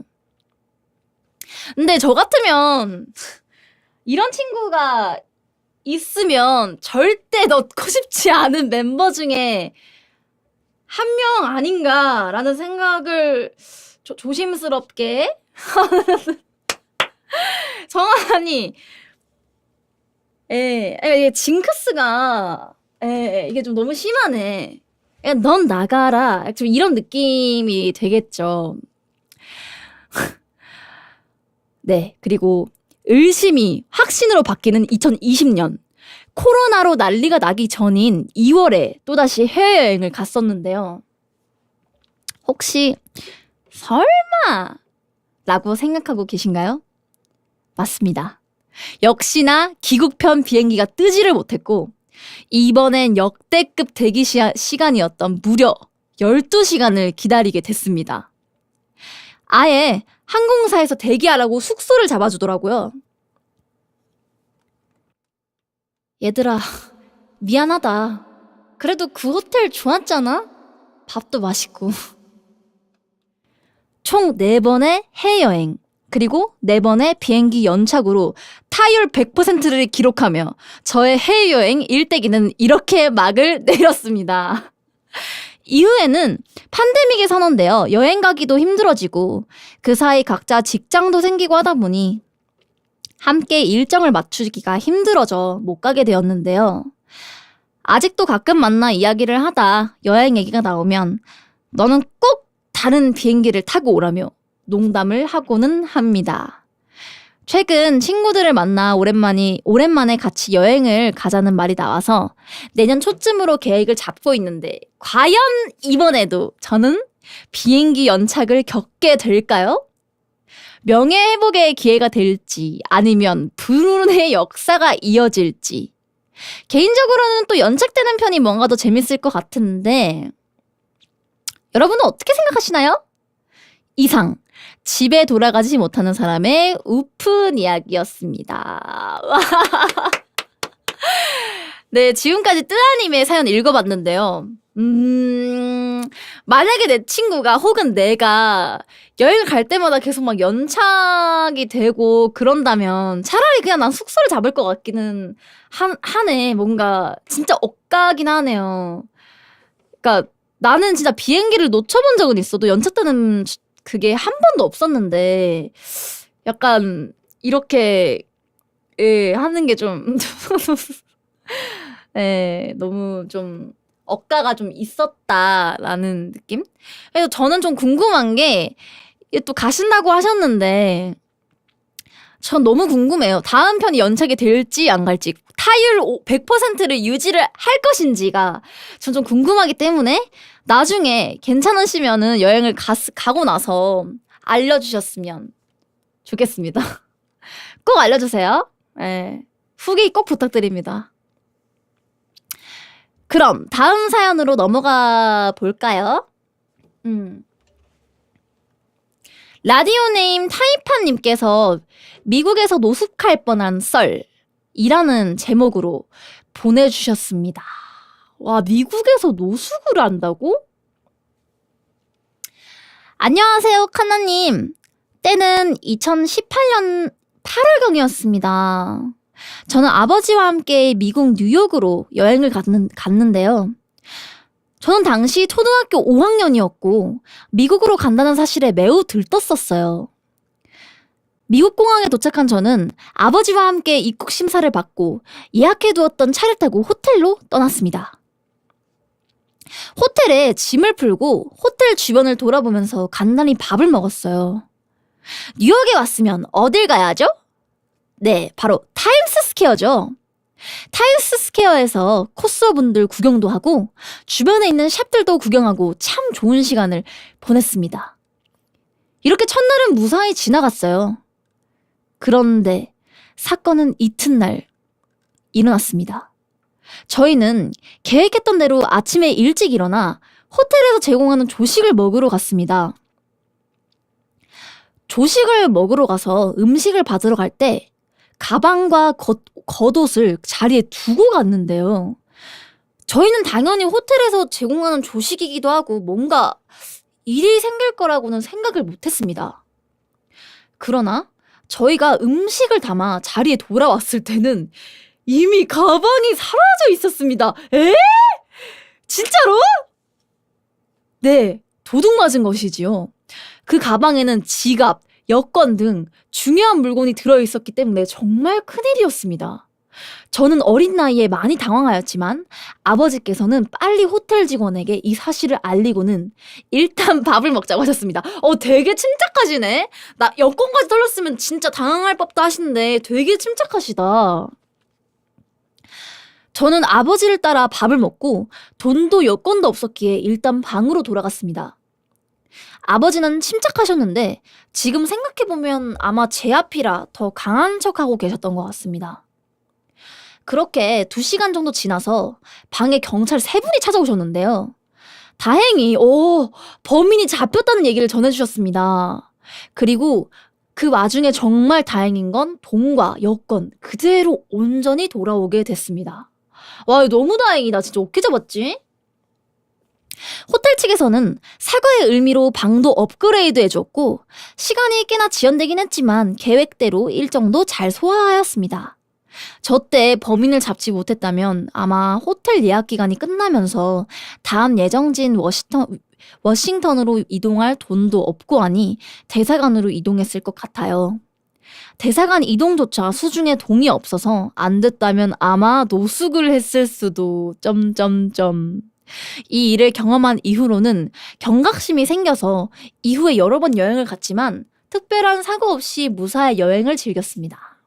근데 저 같으면 이런 친구가 있으면 절대 넣고 싶지 않은 멤버 중에 한 명 아닌가라는 생각을 조심스럽게 정하니 이게 징크스가 이게 좀 너무 심하네. 넌 나가라. 좀 이런 느낌이 되겠죠. 네, 그리고 의심이 확신으로 바뀌는 2020년 코로나로 난리가 나기 전인 2월에 또다시 해외여행을 갔었는데요. 혹시 설마 라고 생각하고 계신가요? 맞습니다. 역시나 귀국편 비행기가 뜨지를 못했고 이번엔 역대급 대기 시간이었던 무려 12시간을 기다리게 됐습니다. 아예 항공사에서 대기하라고 숙소를 잡아주더라고요. 얘들아, 미안하다. 그래도 그 호텔 좋았잖아? 밥도 맛있고. 총 4번의 해외여행, 그리고 4번의 비행기 연착으로 타율 100%를 기록하며 저의 해외여행 일대기는 이렇게 막을 내렸습니다. 이후에는 팬데믹이 선언되어 여행 가기도 힘들어지고 그 사이 각자 직장도 생기고 하다 보니 함께 일정을 맞추기가 힘들어져 못 가게 되었는데요. 아직도 가끔 만나 이야기를 하다 여행 얘기가 나오면 너는 꼭 다른 비행기를 타고 오라며 농담을 하고는 합니다. 최근 친구들을 만나 오랜만에 같이 여행을 가자는 말이 나와서 내년 초쯤으로 계획을 잡고 있는데 과연 이번에도 저는 비행기 연착을 겪게 될까요? 명예회복의 기회가 될지 아니면 불운의 역사가 이어질지 개인적으로는 또 연착되는 편이 뭔가 더 재밌을 것 같은데 여러분은 어떻게 생각하시나요? 이상 집에 돌아가지 못하는 사람의 우픈 이야기였습니다. 네, 지금까지 뜨아님의 사연 읽어봤는데요. 만약에 내 친구가 혹은 내가 여행을 갈 때마다 계속 막 연착이 되고 그런다면 차라리 그냥 난 숙소를 잡을 것 같기는 하네. 뭔가 진짜 억까긴 하네요. 그러니까 나는 진짜 비행기를 놓쳐본 적은 있어도 연착되는 그게 한 번도 없었는데 약간 이렇게 하는 게 좀 너무 좀 억가가 좀 있었다라는 느낌? 그래서 저는 좀 궁금한 게 또 가신다고 하셨는데 전 너무 궁금해요. 다음 편이 연착이 될지 안 갈지 타율 100%를 유지를 할 것인지가 전 좀 궁금하기 때문에 나중에 괜찮으시면은 여행을 가고 나서 알려주셨으면 좋겠습니다. 꼭 알려주세요. 후기 꼭 부탁드립니다. 그럼 다음 사연으로 넘어가 볼까요? 라디오네임 타이판님께서 미국에서 노숙할 뻔한 썰이라는 제목으로 보내주셨습니다. 와, 미국에서 노숙을 한다고? 안녕하세요, 카나님. 때는 2018년 8월경이었습니다. 저는 아버지와 함께 미국 뉴욕으로 여행을 갔는데요. 저는 당시 초등학교 5학년이었고 미국으로 간다는 사실에 매우 들떴었어요. 미국 공항에 도착한 저는 아버지와 함께 입국 심사를 받고 예약해두었던 차를 타고 호텔로 떠났습니다. 호텔에 짐을 풀고 호텔 주변을 돌아보면서 간단히 밥을 먹었어요. 뉴욕에 왔으면 어딜 가야죠? 네, 바로 타임스스퀘어죠. 타임스스퀘어에서 코스어분들 구경도 하고 주변에 있는 샵들도 구경하고 참 좋은 시간을 보냈습니다. 이렇게 첫날은 무사히 지나갔어요. 그런데 사건은 이튿날 일어났습니다. 저희는 계획했던 대로 아침에 일찍 일어나 호텔에서 제공하는 조식을 먹으러 갔습니다. 조식을 먹으러 가서 음식을 받으러 갈 때 가방과 겉옷을 자리에 두고 갔는데요. 저희는 당연히 호텔에서 제공하는 조식이기도 하고 뭔가 일이 생길 거라고는 생각을 못했습니다. 그러나 저희가 음식을 담아 자리에 돌아왔을 때는 이미 가방이 사라져 있었습니다. 에? 진짜로? 네, 도둑 맞은 것이지요. 그 가방에는 지갑, 여권 등 중요한 물건이 들어있었기 때문에 정말 큰일이었습니다. 저는 어린 나이에 많이 당황하였지만 아버지께서는 빨리 호텔 직원에게 이 사실을 알리고는 일단 밥을 먹자고 하셨습니다. 되게 침착하시네. 나 여권까지 털렸으면 진짜 당황할 법도 하시는데 되게 침착하시다. 저는 아버지를 따라 밥을 먹고 돈도 여권도 없었기에 일단 방으로 돌아갔습니다. 아버지는 침착하셨는데 지금 생각해보면 아마 제 앞이라 더 강한 척하고 계셨던 것 같습니다. 그렇게 2시간 정도 지나서 방에 경찰 3분이 찾아오셨는데요. 다행히 범인이 잡혔다는 얘기를 전해주셨습니다. 그리고 그 와중에 정말 다행인 건 돈과 여권 그대로 온전히 돌아오게 됐습니다. 와, 너무 다행이다. 진짜 어떻게 잡았지? 호텔 측에서는 사과의 의미로 방도 업그레이드 해줬고 시간이 꽤나 지연되긴 했지만 계획대로 일정도 잘 소화하였습니다. 저 때 범인을 잡지 못했다면 아마 호텔 예약 기간이 끝나면서 다음 예정지인 워싱턴으로 이동할 돈도 없고 하니 대사관으로 이동했을 것 같아요. 대사관 이동조차 수중에 돈이 없어서 안 됐다면 아마 노숙을 했을 수도... 이 일을 경험한 이후로는 경각심이 생겨서 이후에 여러 번 여행을 갔지만 특별한 사고 없이 무사히 여행을 즐겼습니다.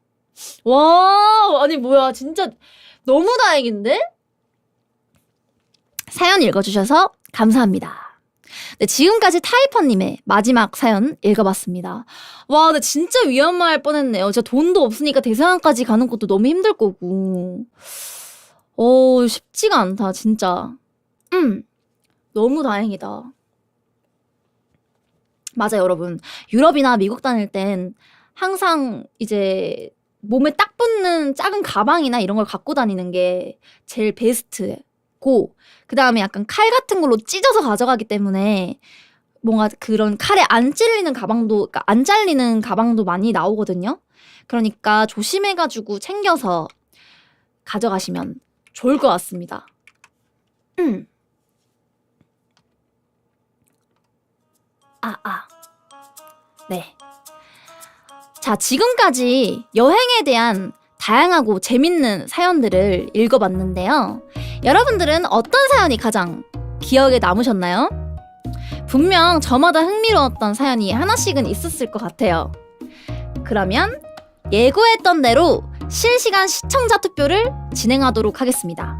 와, 아니 뭐야, 진짜 너무 다행인데? 사연 읽어주셔서 감사합니다. 네, 지금까지 타이퍼님의 마지막 사연 읽어봤습니다. 와, 근데 진짜 위험할 뻔했네요. 진짜 돈도 없으니까 대서양까지 가는 것도 너무 힘들 거고. 쉽지가 않다, 진짜. 너무 다행이다. 맞아, 여러분. 유럽이나 미국 다닐 땐 항상 이제 몸에 딱 붙는 작은 가방이나 이런 걸 갖고 다니는 게 제일 베스트고, 그 다음에 약간 칼 같은 걸로 찢어서 가져가기 때문에 뭔가 그런 칼에 안 찔리는 가방도, 그러니까 안 잘리는 가방도 많이 나오거든요. 그러니까 조심해가지고 챙겨서 가져가시면 좋을 것 같습니다. 네. 자, 지금까지 여행에 대한 다양하고 재밌는 사연들을 읽어봤는데요. 여러분들은 어떤 사연이 가장 기억에 남으셨나요? 분명 저마다 흥미로웠던 사연이 하나씩은 있었을 것 같아요. 그러면 예고했던 대로 실시간 시청자 투표를 진행하도록 하겠습니다.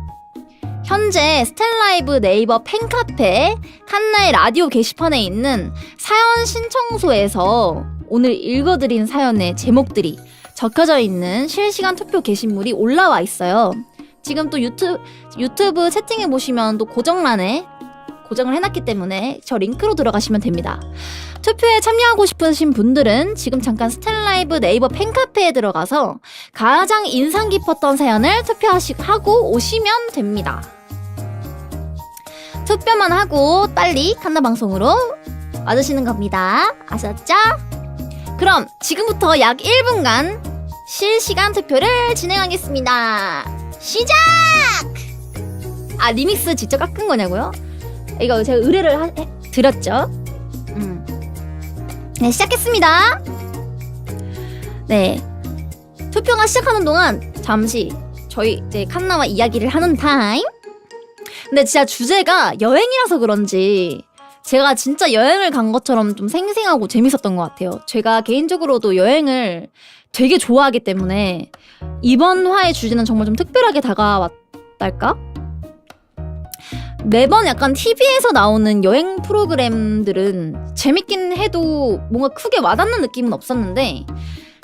현재 스탠라이브 네이버 팬카페 칸나의 라디오 게시판에 있는 사연 신청소에서 오늘 읽어드린 사연의 제목들이 적혀져 있는 실시간 투표 게시물이 올라와 있어요. 지금 또 유튜브 채팅해 보시면 또 고정란에 고정을 해놨기 때문에 저 링크로 들어가시면 됩니다. 투표에 참여하고 싶으신 분들은 지금 잠깐 스탠라이브 네이버 팬카페에 들어가서 가장 인상 깊었던 사연을 투표하고 오시면 됩니다. 투표만 하고 빨리 칸나 방송으로 와주시는 겁니다. 아셨죠? 그럼 지금부터 약 1분간 실시간 투표를 진행하겠습니다. 시작! 리믹스 직접 깎은 거냐고요? 이거 제가 의뢰를 드렸죠. 네, 시작했습니다. 네, 투표가 시작하는 동안 잠시 저희 이제 칸나와 이야기를 하는 타임. 근데 진짜 주제가 여행이라서 그런지 제가 진짜 여행을 간 것처럼 좀 생생하고 재밌었던 것 같아요. 제가 개인적으로도 여행을 되게 좋아하기 때문에 이번 화의 주제는 정말 좀 특별하게 다가왔달까? 매번 약간 TV에서 나오는 여행 프로그램들은 재밌긴 해도 뭔가 크게 와닿는 느낌은 없었는데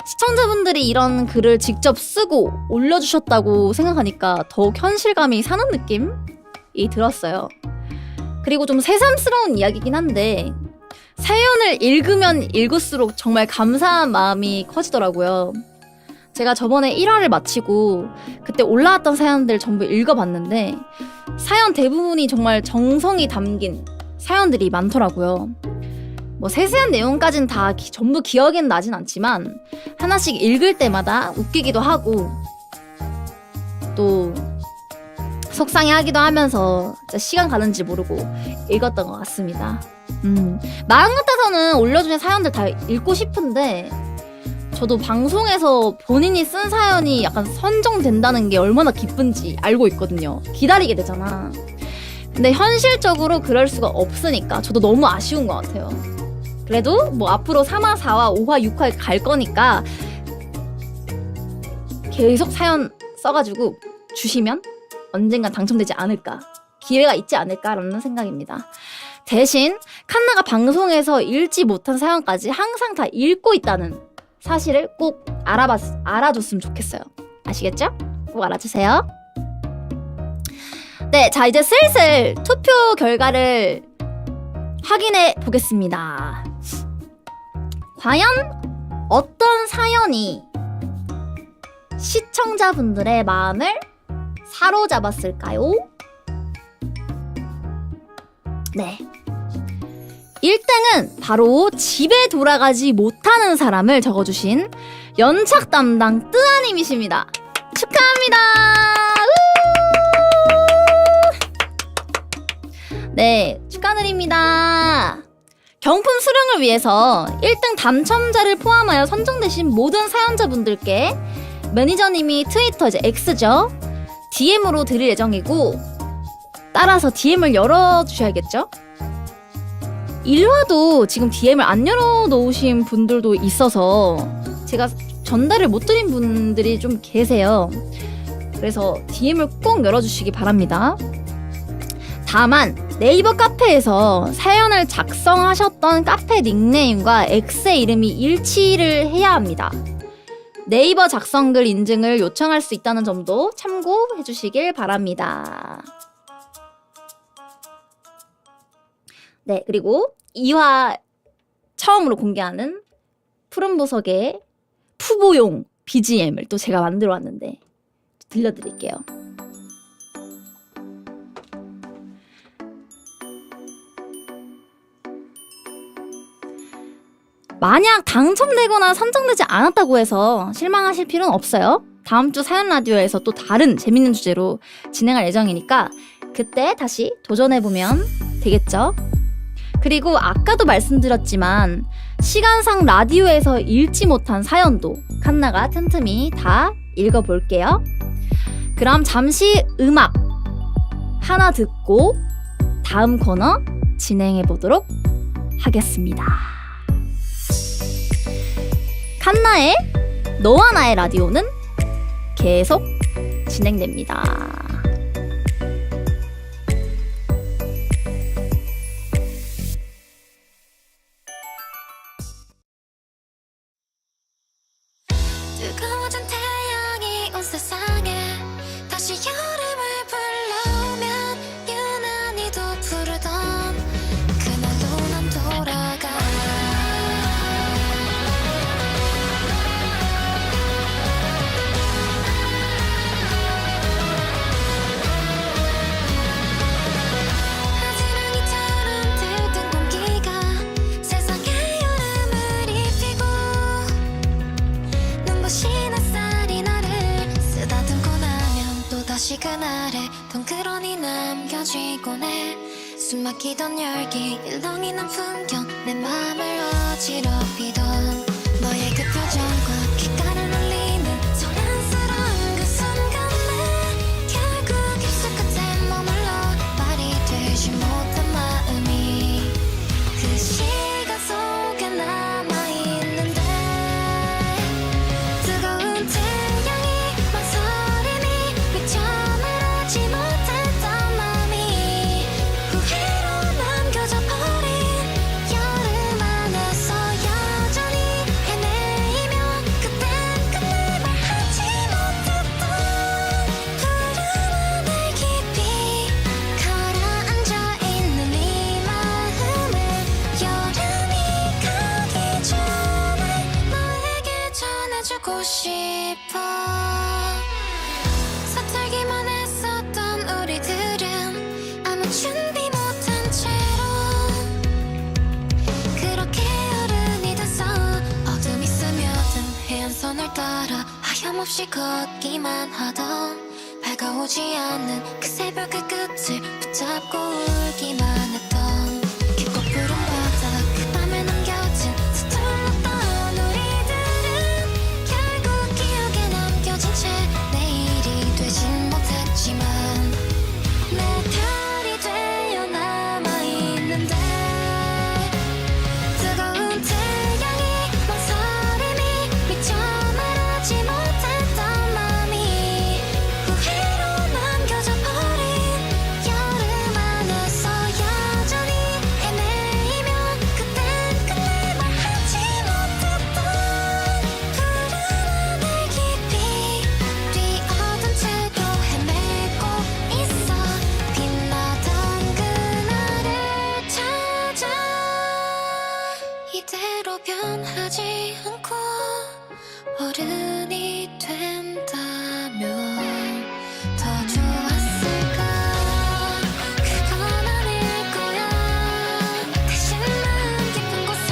시청자분들이 이런 글을 직접 쓰고 올려주셨다고 생각하니까 더욱 현실감이 사는 느낌이 들었어요. 그리고 좀 새삼스러운 이야기긴 한데 사연을 읽으면 읽을수록 정말 감사한 마음이 커지더라고요. 제가 저번에 1화를 마치고 그때 올라왔던 사연들 전부 읽어봤는데 사연 대부분이 정말 정성이 담긴 사연들이 많더라고요. 뭐 세세한 내용까지는 다 전부 기억엔 나진 않지만 하나씩 읽을 때마다 웃기기도 하고 또 속상해하기도 하면서 진짜 시간 가는지 모르고 읽었던 것 같습니다. 마음 같아서는 올려주신 사연들 다 읽고 싶은데 저도 방송에서 본인이 쓴 사연이 약간 선정된다는 게 얼마나 기쁜지 알고 있거든요. 기다리게 되잖아. 근데 현실적으로 그럴 수가 없으니까 저도 너무 아쉬운 것 같아요. 그래도 뭐 앞으로 3화, 4화, 5화, 6화 갈 거니까 계속 사연 써가지고 주시면 언젠간 당첨되지 않을까, 기회가 있지 않을까라는 생각입니다. 대신 칸나가 방송에서 읽지 못한 사연까지 항상 다 읽고 있다는 사실을 꼭 알아줬으면 좋겠어요. 아시겠죠? 꼭 알아주세요. 네, 자 이제 슬슬 투표 결과를 확인해 보겠습니다. 과연 어떤 사연이 시청자분들의 마음을 사로잡았을까요? 네, 1등은 바로 집에 돌아가지 못하는 사람을 적어주신 연착 담당 뜨아님이십니다. 축하합니다. 네, 축하드립니다. 경품 수령을 위해서 1등 당첨자를 포함하여 선정되신 모든 사연자분들께 매니저님이 트위터 이제 X죠, DM으로 드릴 예정이고 따라서 DM을 열어주셔야겠죠? 1화도 지금 DM을 안 열어놓으신 분들도 있어서 제가 전달을 못 드린 분들이 좀 계세요. 그래서 DM을 꼭 열어주시기 바랍니다. 다만 네이버 카페에서 사연을 작성하셨던 카페 닉네임과 X의 이름이 일치를 해야 합니다. 네이버 작성글 인증을 요청할 수 있다는 점도 참고해 주시길 바랍니다. 네, 그리고 2화 처음으로 공개하는 푸른 보석의 푸보용 BGM을 또 제가 만들어 왔는데 들려드릴게요. 만약 당첨되거나 선정되지 않았다고 해서 실망하실 필요는 없어요. 다음 주 사연 라디오에서 또 다른 재밌는 주제로 진행할 예정이니까 그때 다시 도전해보면 되겠죠? 그리고 아까도 말씀드렸지만 시간상 라디오에서 읽지 못한 사연도 칸나가 틈틈이 다 읽어볼게요. 그럼 잠시 음악 하나 듣고 다음 코너 진행해보도록 하겠습니다. 칸나의 너와 나의 라디오는 계속 진행됩니다. 뜨거워진 태양이 온 세상에 다시 여름을 불러오면 유난히도 푸르던 그날로 난 돌아가. 아지랑이처럼 들뜬 공기가 세상에 여름을 입히고 눈부신 햇살이 나를 쓰다듬고 나면 또다시 그날의 덩그러니 남겨지곤 해. 숨막히던 열기 일렁이 난 풍경 내 맘을 어지럽히던 너의 그 표정과 귓가를 울리는 소란스러운 그 순간에 결국 입술 끝에 머물러 말이 되지 못한 마음이 그 시간 속에 남아있는데 뜨거운 태양이 망설임이 미쳐 말하지 못했던 맘이 후회로 남겨져 버린 여름 안에서 여전히 헤매이며 그땐 끝내 말하지 못했던 푸른 하늘 깊이 가라앉아있는 이 마음을 여름이 가기 전에 너에게 전해주고 싶어. 서툴기만 했었던 우리들은 아무 준비 못한 채로 그렇게 어른이 돼서 어둠이 스며든 해안선을 따라 하염없이 걷기만 하던 밝아오지 않는 그 새벽 그 끝을 붙잡고 울기만 했던 깊고 푸른 바다 그 밤에 남겨진 서툴렀던 우리들은 결국 기억에 남겨진 채 내일이 되진 못했지만 내 별이 되어 남아있는데 뜨거운 태양이 망설임이 미쳐 말하지 못했던 맘이 후회로 남겨져 버린 여름 안에서 여전히 헤매이며 그땐 끝내 말하지 못했던 푸른 하늘 깊이 뛰어든 채로 헤매고 있어. 빛나던 그날을 찾아 이대로 변하지 않고 어른이 된다면 더 좋았을까. 그건 아닐 거야. 대신 마음 깊은 곳에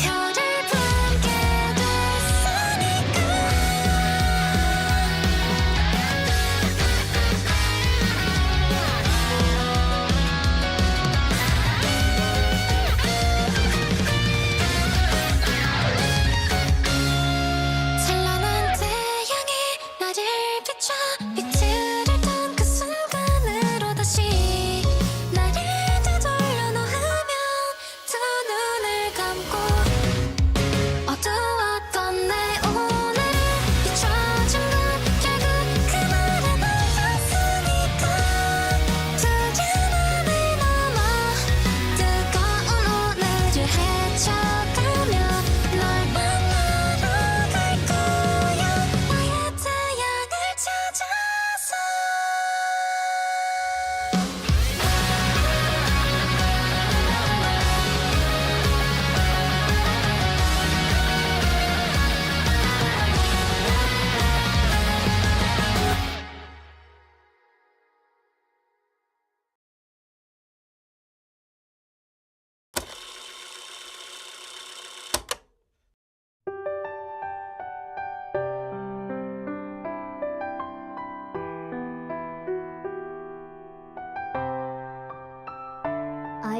별을 품게 됐으니까. 찬란한 태양이 나를 비춰 빛을 던 그 순간으로 다시 나를 되돌려 놓은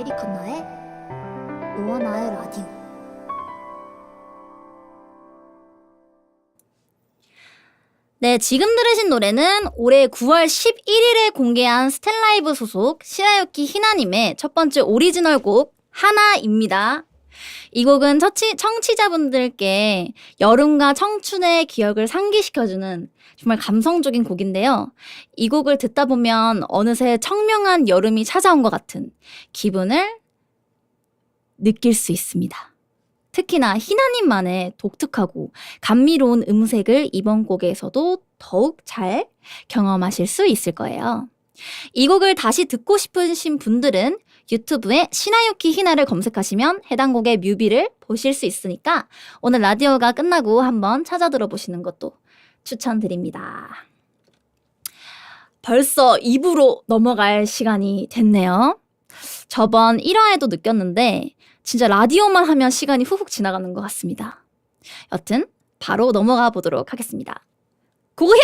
아이리 칸나의 너와 나의 라디오. 네, 지금 들으신 노래는 올해 9월 11일에 공개한 스탠라이브 소속 시라유키 히나님의 첫 번째 오리지널 곡 하나입니다. 이 곡은 청취자분들께 여름과 청춘의 기억을 상기시켜주는 정말 감성적인 곡인데요. 이 곡을 듣다 보면 어느새 청명한 여름이 찾아온 것 같은 기분을 느낄 수 있습니다. 특히나 희나님만의 독특하고 감미로운 음색을 이번 곡에서도 더욱 잘 경험하실 수 있을 거예요. 이 곡을 다시 듣고 싶으신 분들은 유튜브에 시나유키 히나를 검색하시면 해당 곡의 뮤비를 보실 수 있으니까 오늘 라디오가 끝나고 한번 찾아 들어보시는 것도 추천드립니다. 벌써 2부로 넘어갈 시간이 됐네요. 저번 1화에도 느꼈는데 진짜 라디오만 하면 시간이 훅훅 지나가는 것 같습니다. 여튼 바로 넘어가 보도록 하겠습니다. 고고현!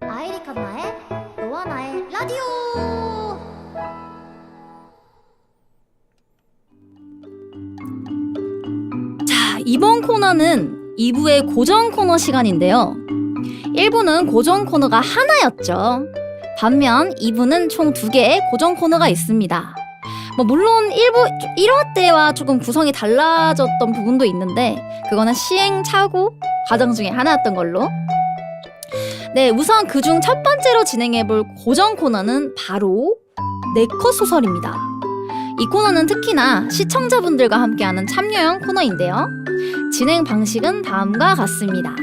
아이리 칸나의 너와 나의 라디오. 자, 이번 코너는 2부의 고정 코너 시간인데요. 1부는 고정 코너가 하나였죠. 반면 2부는 총 2개의 고정 코너가 있습니다. 물론 1화 때와 조금 구성이 달라졌던 부분도 있는데 그거는 시행착오 과정 중에 하나였던 걸로. 네, 우선 그중 첫 번째로 진행해볼 고정 코너는 바로 네컷 소설입니다. 이 코너는 특히나 시청자분들과 함께하는 참여형 코너인데요. 진행 방식은 다음과 같습니다.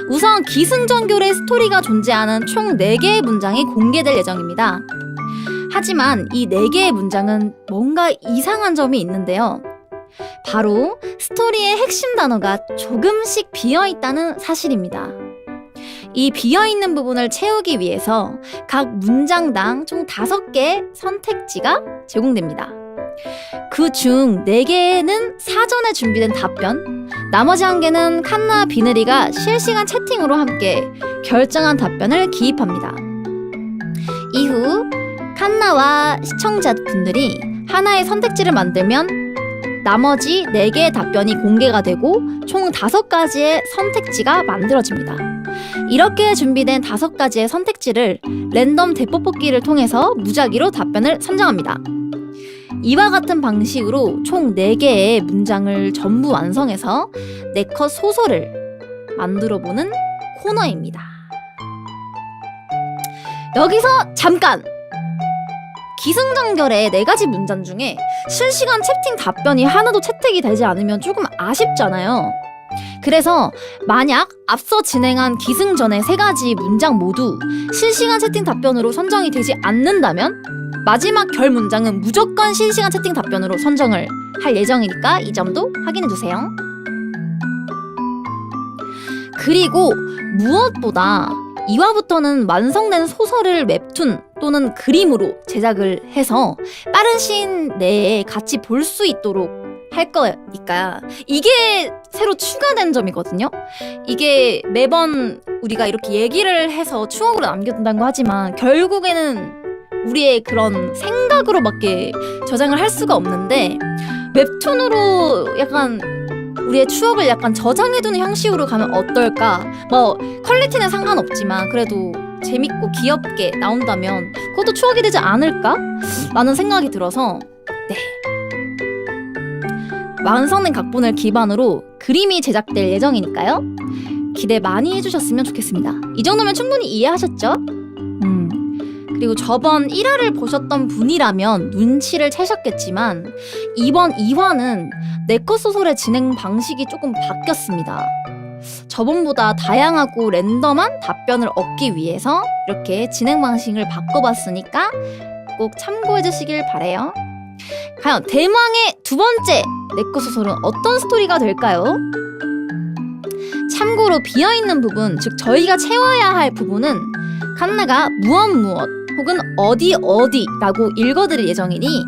우선 기승전결의 스토리가 존재하는 총 4개의 문장이 공개될 예정입니다. 하지만 이 4개의 문장은 뭔가 이상한 점이 있는데요. 바로 스토리의 핵심 단어가 조금씩 비어있다는 사실입니다. 이 비어있는 부분을 채우기 위해서 각 문장당 총 5개의 선택지가 제공됩니다. 그 중 4개는 사전에 준비된 답변, 나머지 1개는 칸나 비느리가 실시간 채팅으로 함께 결정한 답변을 기입합니다. 이후 칸나와 시청자분들이 하나의 선택지를 만들면 나머지 4개의 답변이 공개가 되고 총 5가지의 선택지가 만들어집니다. 이렇게 준비된 5가지의 선택지를 랜덤 대뽑기를 통해서 무작위로 답변을 선정합니다. 이와 같은 방식으로 총 4개의 문장을 전부 완성해서 네컷 소설을 만들어보는 코너입니다. 여기서 잠깐! 기승전결의 4가지 문장 중에 실시간 채팅 답변이 하나도 채택이 되지 않으면 조금 아쉽잖아요. 그래서 만약 앞서 진행한 기승전의 3가지 문장 모두 실시간 채팅 답변으로 선정이 되지 않는다면 마지막 결 문장은 무조건 실시간 채팅 답변으로 선정을 할 예정이니까 이 점도 확인해주세요. 그리고 무엇보다 2화부터는 완성된 소설을 웹툰 또는 그림으로 제작을 해서 빠른 시일 내에 같이 볼 수 있도록 할 거니까 이게 새로 추가된 점이거든요. 이게 매번 우리가 이렇게 얘기를 해서 추억으로 남겨둔다고 하지만 결국에는 우리의 그런 생각으로밖에 저장을 할 수가 없는데 웹툰으로 약간 우리의 추억을 약간 저장해두는 형식으로 가면 어떨까? 퀄리티는 상관없지만 그래도 재밌고 귀엽게 나온다면 그것도 추억이 되지 않을까? 라는 생각이 들어서 네, 완성된 각본을 기반으로 그림이 제작될 예정이니까요. 기대 많이 해주셨으면 좋겠습니다. 이 정도면 충분히 이해하셨죠? 그리고 저번 1화를 보셨던 분이라면 눈치를 채셨겠지만 이번 2화는 네컷 소설의 진행 방식이 조금 바뀌었습니다. 저번보다 다양하고 랜덤한 답변을 얻기 위해서 이렇게 진행 방식을 바꿔봤으니까 꼭 참고해 주시길 바래요. 과연 대망의 2번째 네컷 소설은 어떤 스토리가 될까요? 참고로 비어있는 부분, 즉 저희가 채워야 할 부분은 칸나가 무엇 혹은 어디라고 읽어드릴 예정이니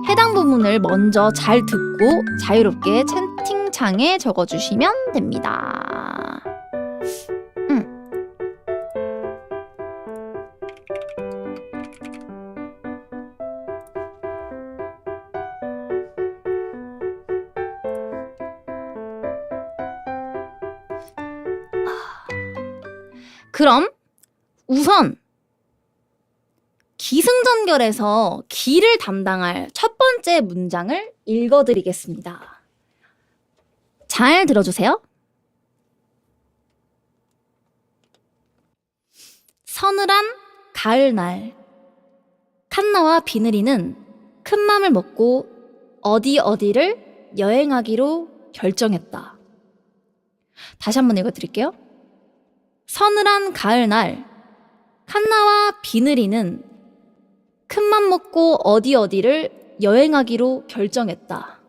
해당 부분을 먼저 잘 듣고 자유롭게 채팅창에 적어주시면 됩니다. 그럼 우선 기승전결에서 기를 담당할 첫 번째 문장을 읽어드리겠습니다. 잘 들어주세요. 서늘한 가을날 칸나와 비늘이는 큰 맘을 먹고 어디를 여행하기로 결정했다. 다시 한번 읽어드릴게요. 서늘한 가을날 칸나와 비늘이는 큰맘 먹고 어디를 여행하기로 결정했다.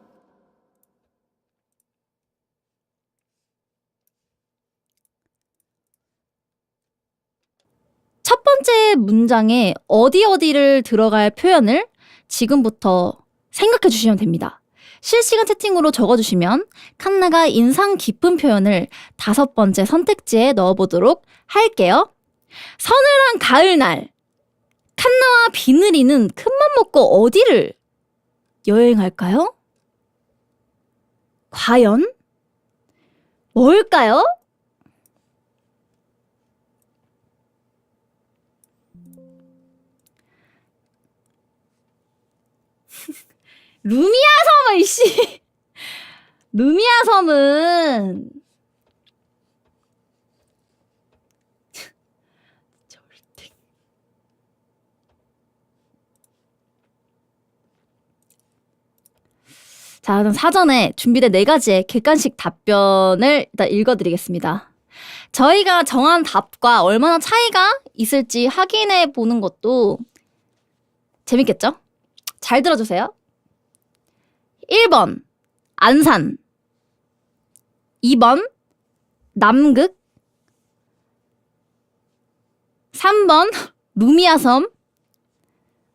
첫 번째 문장에 어디를 들어갈 표현을 지금부터 생각해 주시면 됩니다. 실시간 채팅으로 적어주시면 칸나가 인상 깊은 표현을 5번째 선택지에 넣어보도록 할게요. 서늘한 가을날 칸나와 비늘이는 큰맘 먹고 어디를 여행할까요? 과연 뭘까요? 루미아 섬을 씨 루미아 섬은 절대 자, 그럼 사전에 준비된 4가지의 객관식 답변을 일단 읽어드리겠습니다. 저희가 정한 답과 얼마나 차이가 있을지 확인해 보는 것도 재밌겠죠? 잘 들어주세요. 1번 안산, 2번 남극, 3번 루미아섬,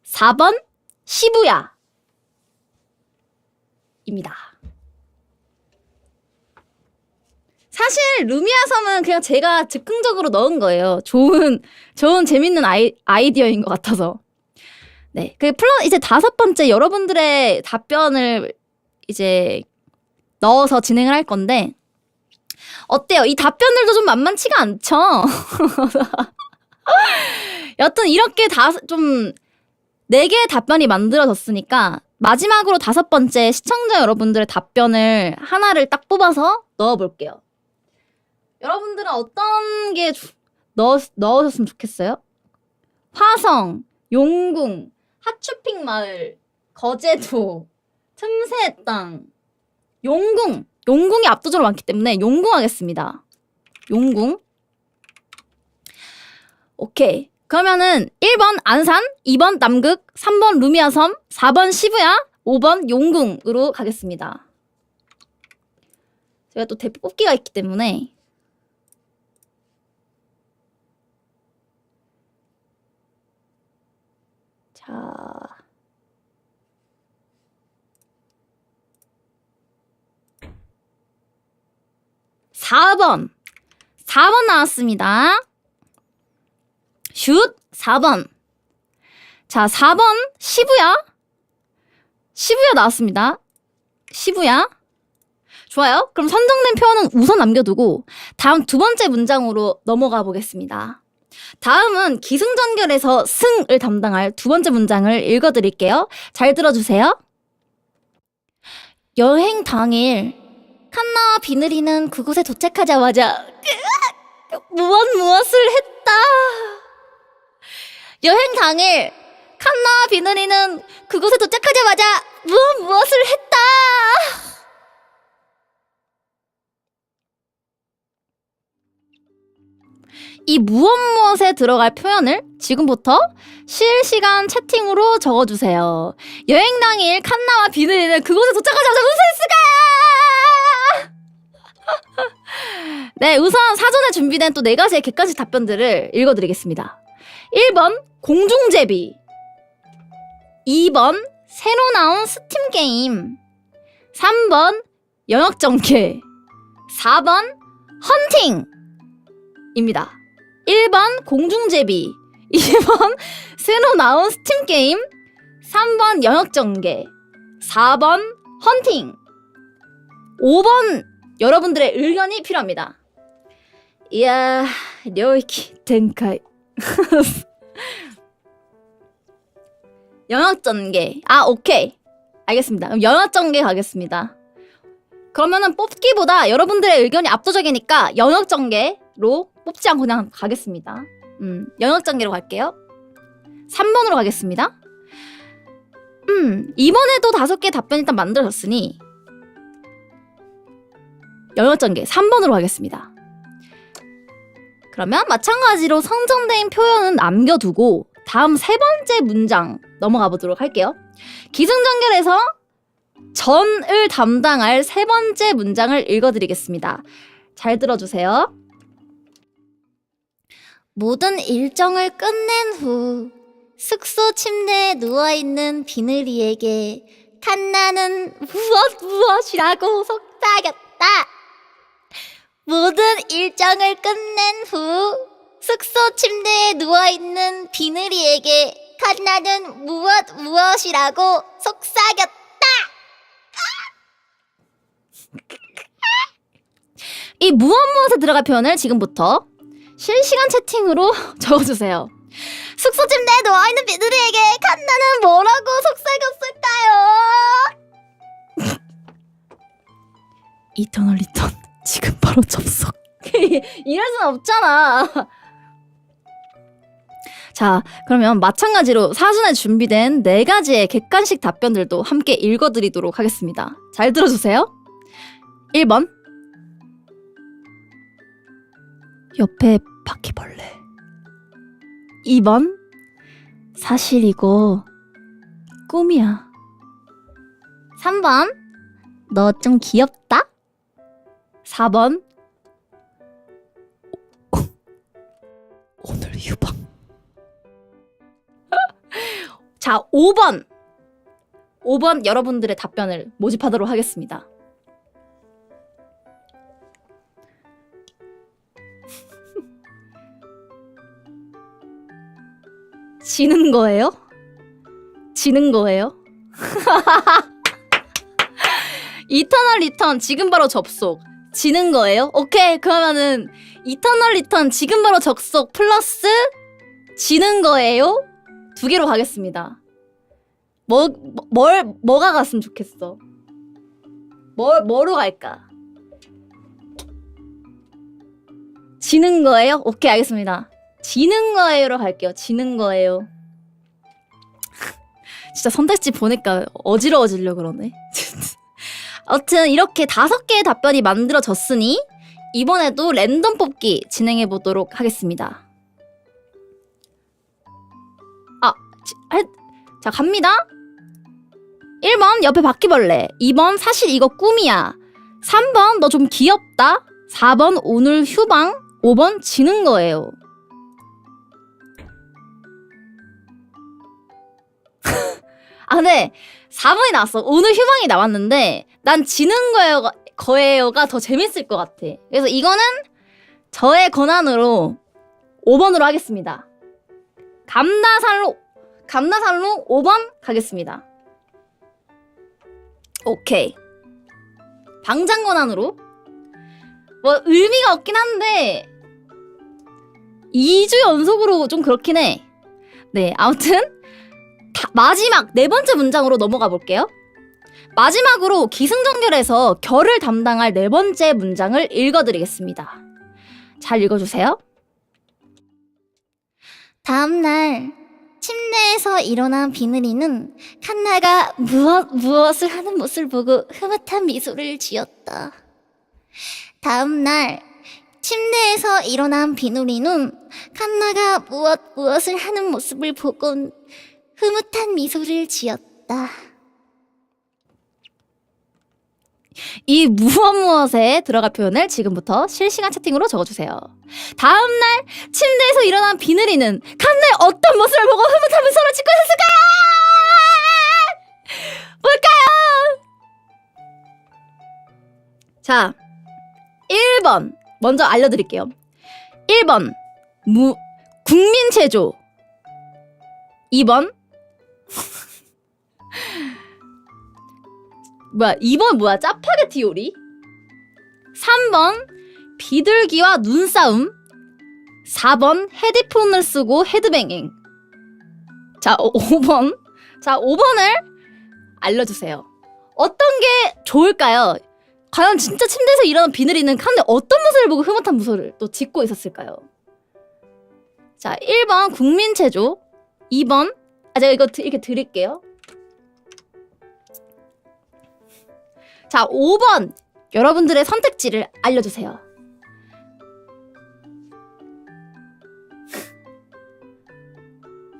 4번 시부야 입니다. 사실 루미아섬은 그냥 제가 즉흥적으로 넣은 거예요. 좋은 재밌는 아이디어인 것 같아서. 네, 이제 5번째 여러분들의 답변을 이제 넣어서 진행을 할 건데 어때요? 이 답변들도 좀 만만치가 않죠? 여튼 이렇게 좀 4개의 답변이 만들어졌으니까 마지막으로 5번째 시청자 여러분들의 답변을 하나를 딱 뽑아서 넣어볼게요. 여러분들은 어떤 게 넣으셨으면 좋겠어요? 화성, 용궁, 하추핑 마을, 거제도, 틈새 땅, 용궁이 압도적으로 많기 때문에 용궁 하겠습니다. 용궁. 오케이. 그러면은 1번 안산, 2번 남극, 3번 루미아섬, 4번 시부야, 5번 용궁으로 가겠습니다. 제가 또 대표 뽑기가 있기 때문에 자 4번 나왔습니다. 슛 4번. 자 4번 시부야 나왔습니다. 시부야. 좋아요. 그럼 선정된 표현은 우선 남겨두고 다음 2번째 문장으로 넘어가 보겠습니다. 다음은 기승전결에서 승을 담당할 2번째 문장을 읽어드릴게요. 잘 들어주세요. 여행 당일 칸나와 비늘이는 그곳에 도착하자마자 무엇을 했다. 여행 당일 칸나와 비늘이는 그곳에 도착하자마자 무엇을 했다. 이 무엇에 들어갈 표현을 지금부터 실시간 채팅으로 적어주세요. 여행 당일 칸나와 비늘이는 그곳에 도착하자마자 무슨 했을까? 네, 우선 사전에 준비된 또 4가지의 객관식 답변들을 읽어드리겠습니다. 1번 공중제비, 2번 새로 나온 스팀 게임. 3번 영역전개. 4번 헌팅입니다. 1번 공중제비. 2번 새로 나온 스팀 게임. 3번 영역전개. 4번 헌팅. 5번 여러분들의 의견이 필요합니다. 이야, 료이키 텐카이. 영역전개. 아, 오케이. 알겠습니다. 그럼 영역전개 가겠습니다. 그러면은 뽑기보다 여러분들의 의견이 압도적이니까 영역전개로 뽑지 않고 그냥 가겠습니다. 영역전개로 갈게요. 3번으로 가겠습니다. 이번에도 5개 답변 일단 만들어졌으니 영역전개 3번으로 가겠습니다. 그러면 마찬가지로 선정된 표현은 남겨두고 다음 3번째 문장 넘어가 보도록 할게요. 기승전결에서 전을 담당할 3번째 문장을 읽어드리겠습니다. 잘 들어주세요. 모든 일정을 끝낸 후 숙소 침대에 누워있는 비늘이에게 칸나는 무엇이라고 속삭였다. 모든 일정을 끝낸 후 숙소 침대에 누워있는 비늘이에게 칸나는 무엇이라고 속삭였다. 이 무엇에 들어갈 표현을 지금부터 실시간 채팅으로 적어주세요. 숙소 침대에 누워있는 비늘이에게 칸나는 뭐라고 속삭였을까요? 이터널 리턴 지금 바로 접속. 이럴 순 없잖아. 자, 그러면 마찬가지로 사전에 준비된 4가지의 객관식 답변들도 함께 읽어드리도록 하겠습니다. 잘 들어주세요. 1번 옆에 바퀴벌레. 2번 사실 이거 꿈이야. 3번 너 좀 귀엽다. 4번 오늘 휴방. 자, 5번 여러분들의 답변을 모집하도록 하겠습니다. 지는 거예요? 지는 거예요? 이터널 리턴 지금 바로 접속. 지는 거예요? 오케이, 그러면은 이터널 리턴 지금 바로 접속 플러스 지는 거예요? 2개로 가겠습니다. 뭐가 갔으면 좋겠어? 뭐로 갈까? 지는 거예요? 오케이, 알겠습니다. 지는 거예요로 갈게요. 지는 거예요. 진짜 선택지 보니까 어지러워지려고 그러네. 아무튼 이렇게 5개의 답변이 만들어졌으니 이번에도 랜덤 뽑기 진행해 보도록 하겠습니다. 자, 갑니다. 1번 옆에 바퀴벌레. 2번 사실 이거 꿈이야. 3번 너 좀 귀엽다. 4번 오늘 휴방. 5번 지는 거예요. 근데 4번이 나왔어. 오늘 휴방이 나왔는데 난 지는 거예요가 더 재밌을 것 같아. 그래서 이거는 저의 권한으로 5번으로 하겠습니다. 감나살로 5번 가겠습니다. 오케이. 방장 권한으로. 뭐 의미가 없긴 한데 2주 연속으로 좀 그렇긴 해. 네, 아무튼 마지막 4번째 문장으로 넘어가 볼게요. 마지막으로 기승전결에서 결을 담당할 4번째 문장을 읽어드리겠습니다. 잘 읽어주세요. 다음날 침대에서 일어난 비늘이는 칸나가 무엇을 하는 모습을 보고 흐뭇한 미소를 지었다. 다음날 침대에서 일어난 비누리는 칸나가 무엇을 하는 모습을 보곤 흐뭇한 미소를 지었다. 이 무엇에 들어갈 표현을 지금부터 실시간 채팅으로 적어주세요. 다음날 침대에서 일어난 비늘이는 칸나의 어떤 모습을 보고 흐뭇한 미소를 짓고 자, 1번 먼저 알려드릴게요. 1번 국민체조. 2번 2번 뭐야? 짜파게티 요리. 3번 비둘기와 눈싸움. 4번 헤드폰을 쓰고 헤드뱅잉. 자, 5번. 자, 5번을 알려주세요. 어떤 게 좋을까요? 과연 진짜 침대에서 일어난 비늘이는 칸데 어떤 모습을 보고 흐뭇한 미소를 또 짓고 있었을까요? 자, 1번 국민체조. 2번 제가 이거 이렇게 드릴게요. 자, 5번 여러분들의 선택지를 알려주세요.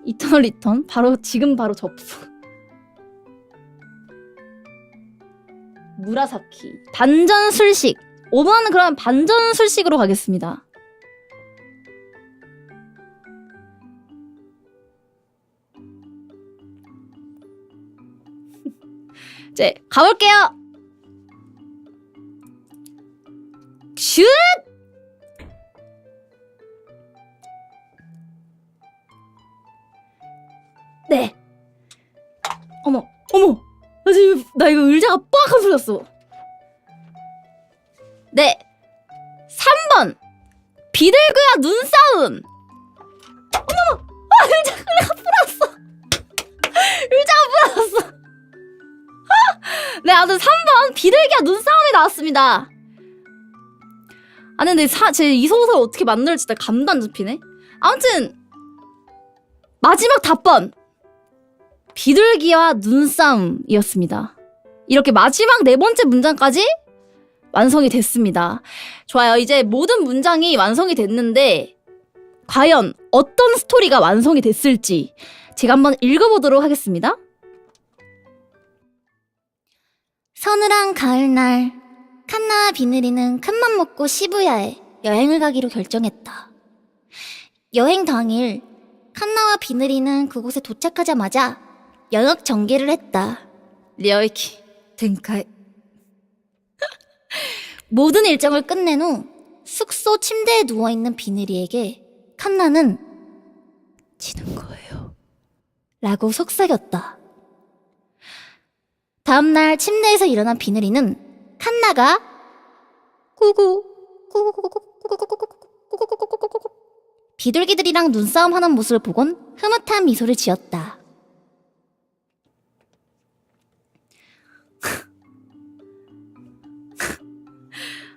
이터널 리턴 지금 바로 접수. 무라사키 반전술식. 5번은 그럼 반전술식으로 가겠습니다. 이제 가볼게요. 슛! 네. 어머. 나 이거 의자가 빡 하고 풀렸어. 네. 3번. 비둘기와 눈싸움. 어머머. 의자가 풀었어. 의자가 풀었어. 네, 아무튼 3번 비둘기와 눈싸움이 나왔습니다. 아니 근데 제 이 소설 어떻게 만들지 진짜 감도 안 잡히네. 아무튼 마지막 답번 비둘기와 눈싸움이었습니다. 이렇게 마지막 네 번째 문장까지 완성이 됐습니다. 좋아요. 이제 모든 문장이 완성이 됐는데 과연 어떤 스토리가 완성이 됐을지 제가 한번 읽어보도록 하겠습니다. 서늘한 가을날 칸나와 비늘이는 큰맘 먹고 시부야에 여행을 가기로 결정했다. 여행 당일 칸나와 비늘이는 그곳에 도착하자마자 영역 전개를 했다. 려이키 덴카이. 모든 일정을 끝낸 후 숙소 침대에 누워있는 비늘이에게 칸나는 지는 거예요 라고 속삭였다. 다음날 침대에서 일어난 비늘이는 칸나가 비둘기들이랑 눈싸움하는 모습을 보곤 흐뭇한 미소를 지었다.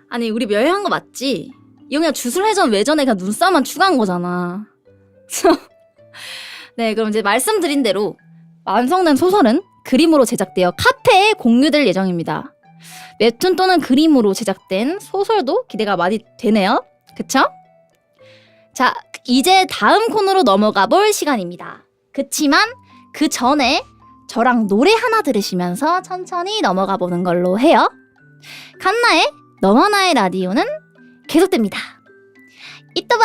아니 우리 멸한 거 맞지? 이거 그냥 주술회전 외전에 그냥 눈싸움만 추가한 거잖아. 네, 그럼 이제 말씀드린 대로 완성된 소설은 그림으로 제작되어 카페에 공유될 예정입니다. 웹툰 또는 그림으로 제작된 소설도 기대가 많이 되네요. 그쵸? 자, 이제 다음 코너로 넘어가 볼 시간입니다. 그치만 그 전에 저랑 노래 하나 들으시면서 천천히 넘어가 보는 걸로 해요. 칸나의 너와 나의 라디오는 계속됩니다. 이따 봐!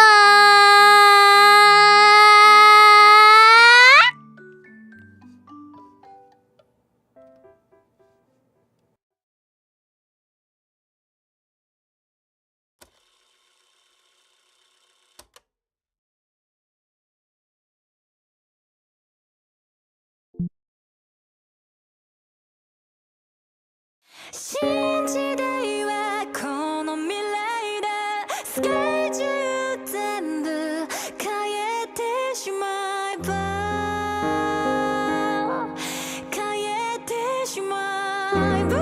신時代はこの未来だ世界中全部変えてしまえば変えてしまえば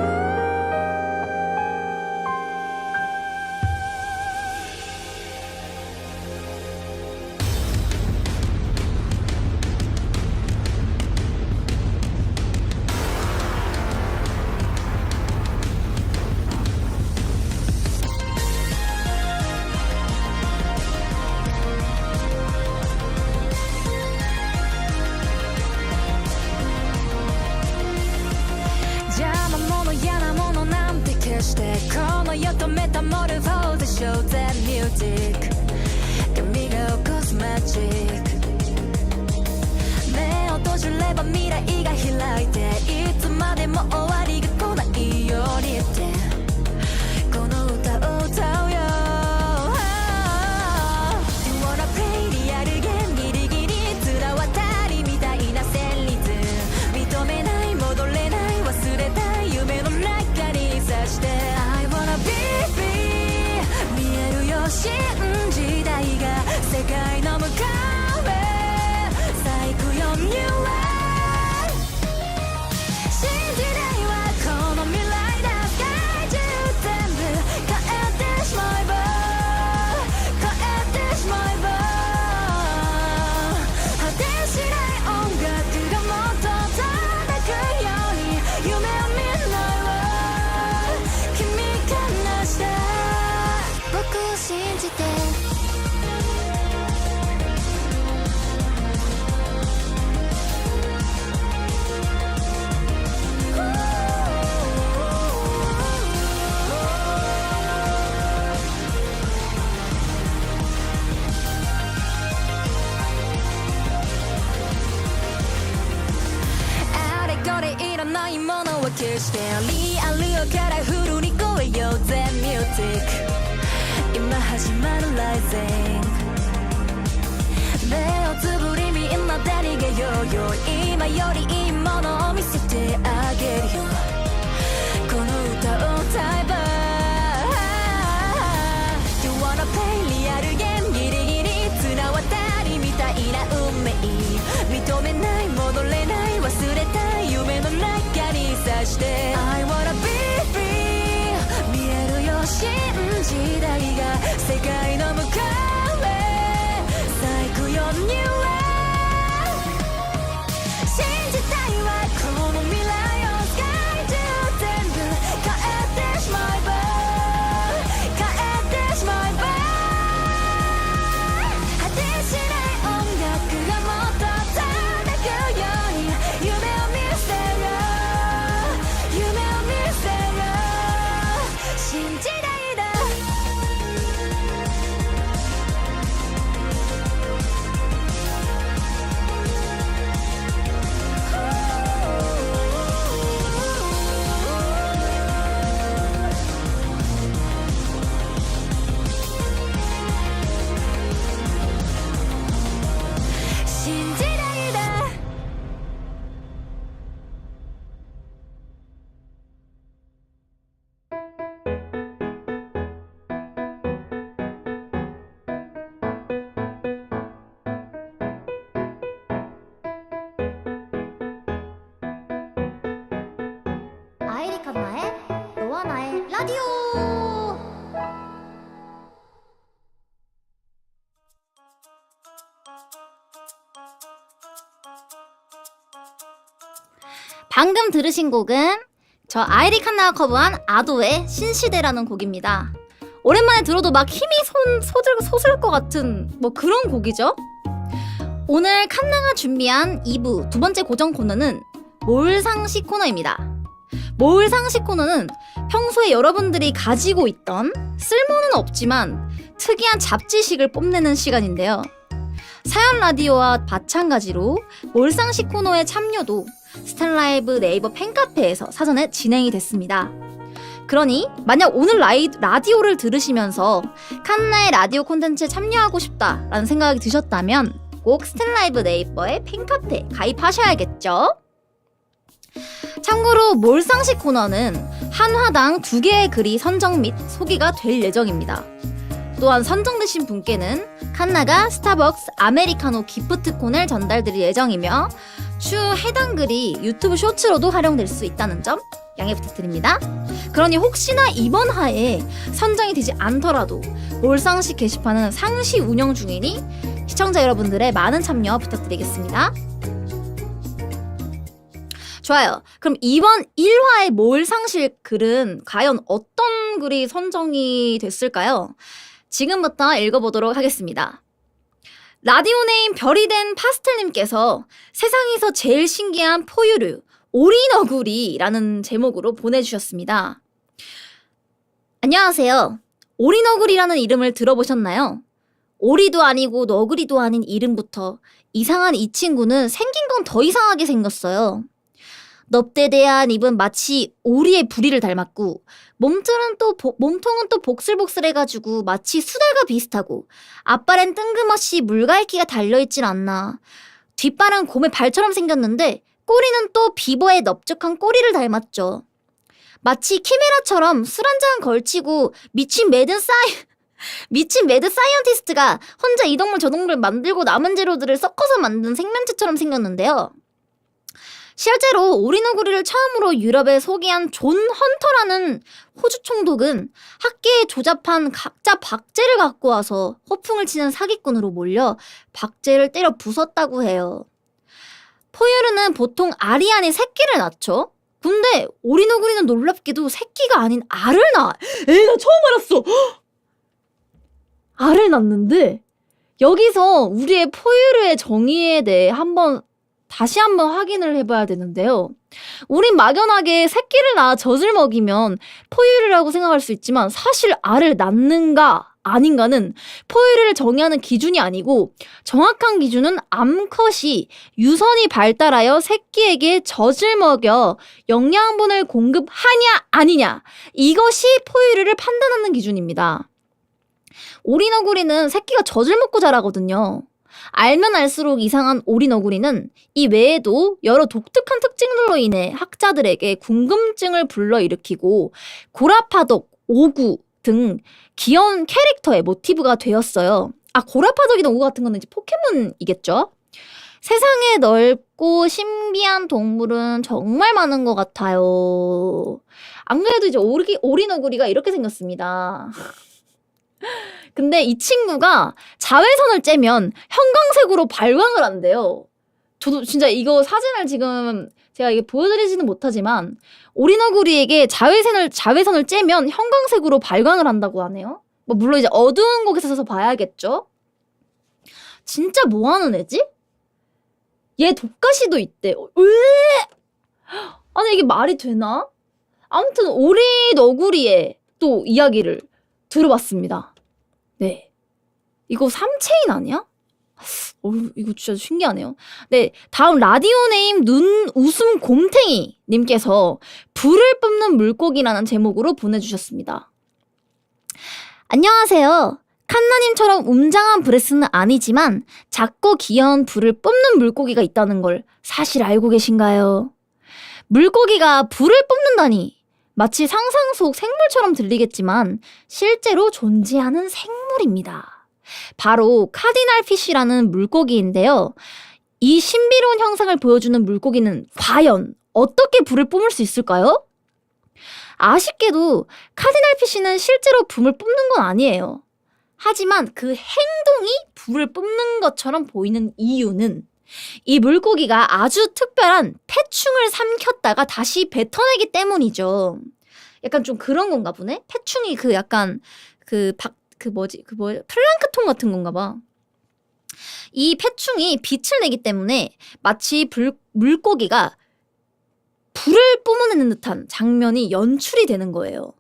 らないものは決してリアルからフルに超えようぜミュージック今始まるライジング目をつぶりみんなで逃げようよ今よりいいものを見せてあげるよこの歌を歌えば You wanna play リアルゲームギリギリ綱渡りみたいな運命認めない戻れない忘れたい夢の中にさして I wanna be free 見えるよ新時代が世界の向こうへ咲くようには信じたいわこの未来をスカイ中全部変えてしまえば変えてしまえば果てしない音楽がもっと届くように夢を見せろ夢を見せろ新時代だ新時代だアイリカナ의 너와 나의 라디오. 방금 들으신 곡은 저 아이리 칸나가 커버한 아도의 신시대라는 곡입니다. 오랜만에 들어도 막 힘이 솟을 것 같은 뭐 그런 곡이죠. 오늘 칸나가 준비한 2부 두 번째 고정 코너는 몰상식 코너입니다. 몰상식 코너는 평소에 여러분들이 가지고 있던 쓸모는 없지만 특이한 잡지식을 뽐내는 시간인데요. 사연 라디오와 마찬가지로 몰상식 코너의 참여도 스탠라이브 네이버 팬카페에서 사전에 진행이 됐습니다. 그러니 만약 오늘 라디오를 들으시면서 칸나의 라디오 콘텐츠에 참여하고 싶다라는 생각이 드셨다면 꼭 스탠라이브 네이버의 팬카페 가입하셔야겠죠? 참고로 몰상식 코너는 한 화당 2개의 글이 선정 및 소개가 될 예정입니다. 또한 선정되신 분께는 칸나가 스타벅스 아메리카노 기프트콘을 전달드릴 예정이며 추후 해당 글이 유튜브 쇼츠로도 활용될 수 있다는 점 양해 부탁드립니다. 그러니 혹시나 이번 화에 선정이 되지 않더라도 몰상식 게시판은 상시 운영 중이니 시청자 여러분들의 많은 참여 부탁드리겠습니다. 좋아요. 그럼 이번 1화의 몰상식 글은 과연 어떤 글이 선정이 됐을까요? 지금부터 읽어보도록 하겠습니다. 라디오 네임 별이 된 파스텔님께서 세상에서 제일 신기한 포유류 오리너구리라는 제목으로 보내주셨습니다. 안녕하세요. 오리너구리라는 이름을 들어보셨나요? 오리도 아니고 너구리도 아닌 이름부터 이상한 이 친구는 생긴 건 더 이상하게 생겼어요. 넙대대한 입은 마치 오리의 부리를 닮았고 몸통은 또 복슬복슬해가지고 마치 수달과 비슷하고 앞발엔 뜬금없이 물갈퀴가 달려있진 않나. 뒷발은 곰의 발처럼 생겼는데 꼬리는 또 비버의 넓적한 꼬리를 닮았죠. 마치 키메라처럼 술 한 잔 걸치고 미친 매드 사이언티스트가 혼자 이 동물 저 동물 만들고 남은 재료들을 섞어서 만든 생명체처럼 생겼는데요. 실제로 오리너구리를 처음으로 유럽에 소개한 존 헌터라는 호주 총독은 학계에 조잡한 각자 박제를 갖고 와서 허풍을 치는 사기꾼으로 몰려 박제를 때려 부쉈다고 해요. 포유류는 보통 알이 아닌 새끼를 낳죠. 근데 오리너구리는 놀랍게도 새끼가 아닌 알을 낳아. 나 처음 알았어. 알을 낳는데 여기서 우리의 포유류의 정의에 대해 다시 한번 확인을 해봐야 되는데요. 우린 막연하게 새끼를 낳아 젖을 먹이면 포유류라고 생각할 수 있지만 사실 알을 낳는가 아닌가는 포유류를 정의하는 기준이 아니고 정확한 기준은 암컷이 유선이 발달하여 새끼에게 젖을 먹여 영양분을 공급하냐 아니냐, 이것이 포유류를 판단하는 기준입니다. 오리너구리는 새끼가 젖을 먹고 자라거든요. 알면 알수록 이상한 오리너구리는 이 외에도 여러 독특한 특징들로 인해 학자들에게 궁금증을 불러일으키고 고라파덕, 오구 등 귀여운 캐릭터의 모티브가 되었어요. 아, 고라파덕이나 오구 같은 거는 이제 포켓몬이겠죠? 세상에 넓고 신비한 동물은 정말 많은 것 같아요. 안 그래도 이제 오리너구리가 이렇게 생겼습니다. 근데 이 친구가 자외선을 쬐면 형광색으로 발광을 한대요. 저도 진짜 이거 사진을 지금 제가 이게 보여드리지는 못하지만 오리너구리에게 자외선을 쬐면 형광색으로 발광을 한다고 하네요. 뭐 물론 이제 어두운 곳에서 서서 봐야겠죠. 진짜 뭐 하는 애지? 얘 독가시도 있대. 아니 이게 말이 되나? 아무튼 오리너구리의 또 이야기를 들어봤습니다. 네. 이거 3체인 아니야? 이거 진짜 신기하네요. 네. 다음 라디오네임 눈웃음 곰탱이 님께서 불을 뿜는 물고기라는 제목으로 보내주셨습니다. 안녕하세요. 칸나님처럼 웅장한 브레스는 아니지만 작고 귀여운 불을 뿜는 물고기가 있다는 걸 사실 알고 계신가요? 물고기가 불을 뿜는다니. 마치 상상 속 생물처럼 들리겠지만 실제로 존재하는 생물입니다. 바로 카디날피쉬라는 물고기인데요. 이 신비로운 형상을 보여주는 물고기는 과연 어떻게 불을 뿜을 수 있을까요? 아쉽게도 카디날피쉬는 실제로 불을 뿜는 건 아니에요. 하지만 그 행동이 불을 뿜는 것처럼 보이는 이유는 이 물고기가 아주 특별한 폐충을 삼켰다가 다시 뱉어내기 때문이죠. 약간 좀 그런 건가 보네? 폐충이 플랑크톤 같은 건가 봐. 이 폐충이 빛을 내기 때문에 마치 물고기가 불을 뿜어내는 듯한 장면이 연출이 되는 거예요.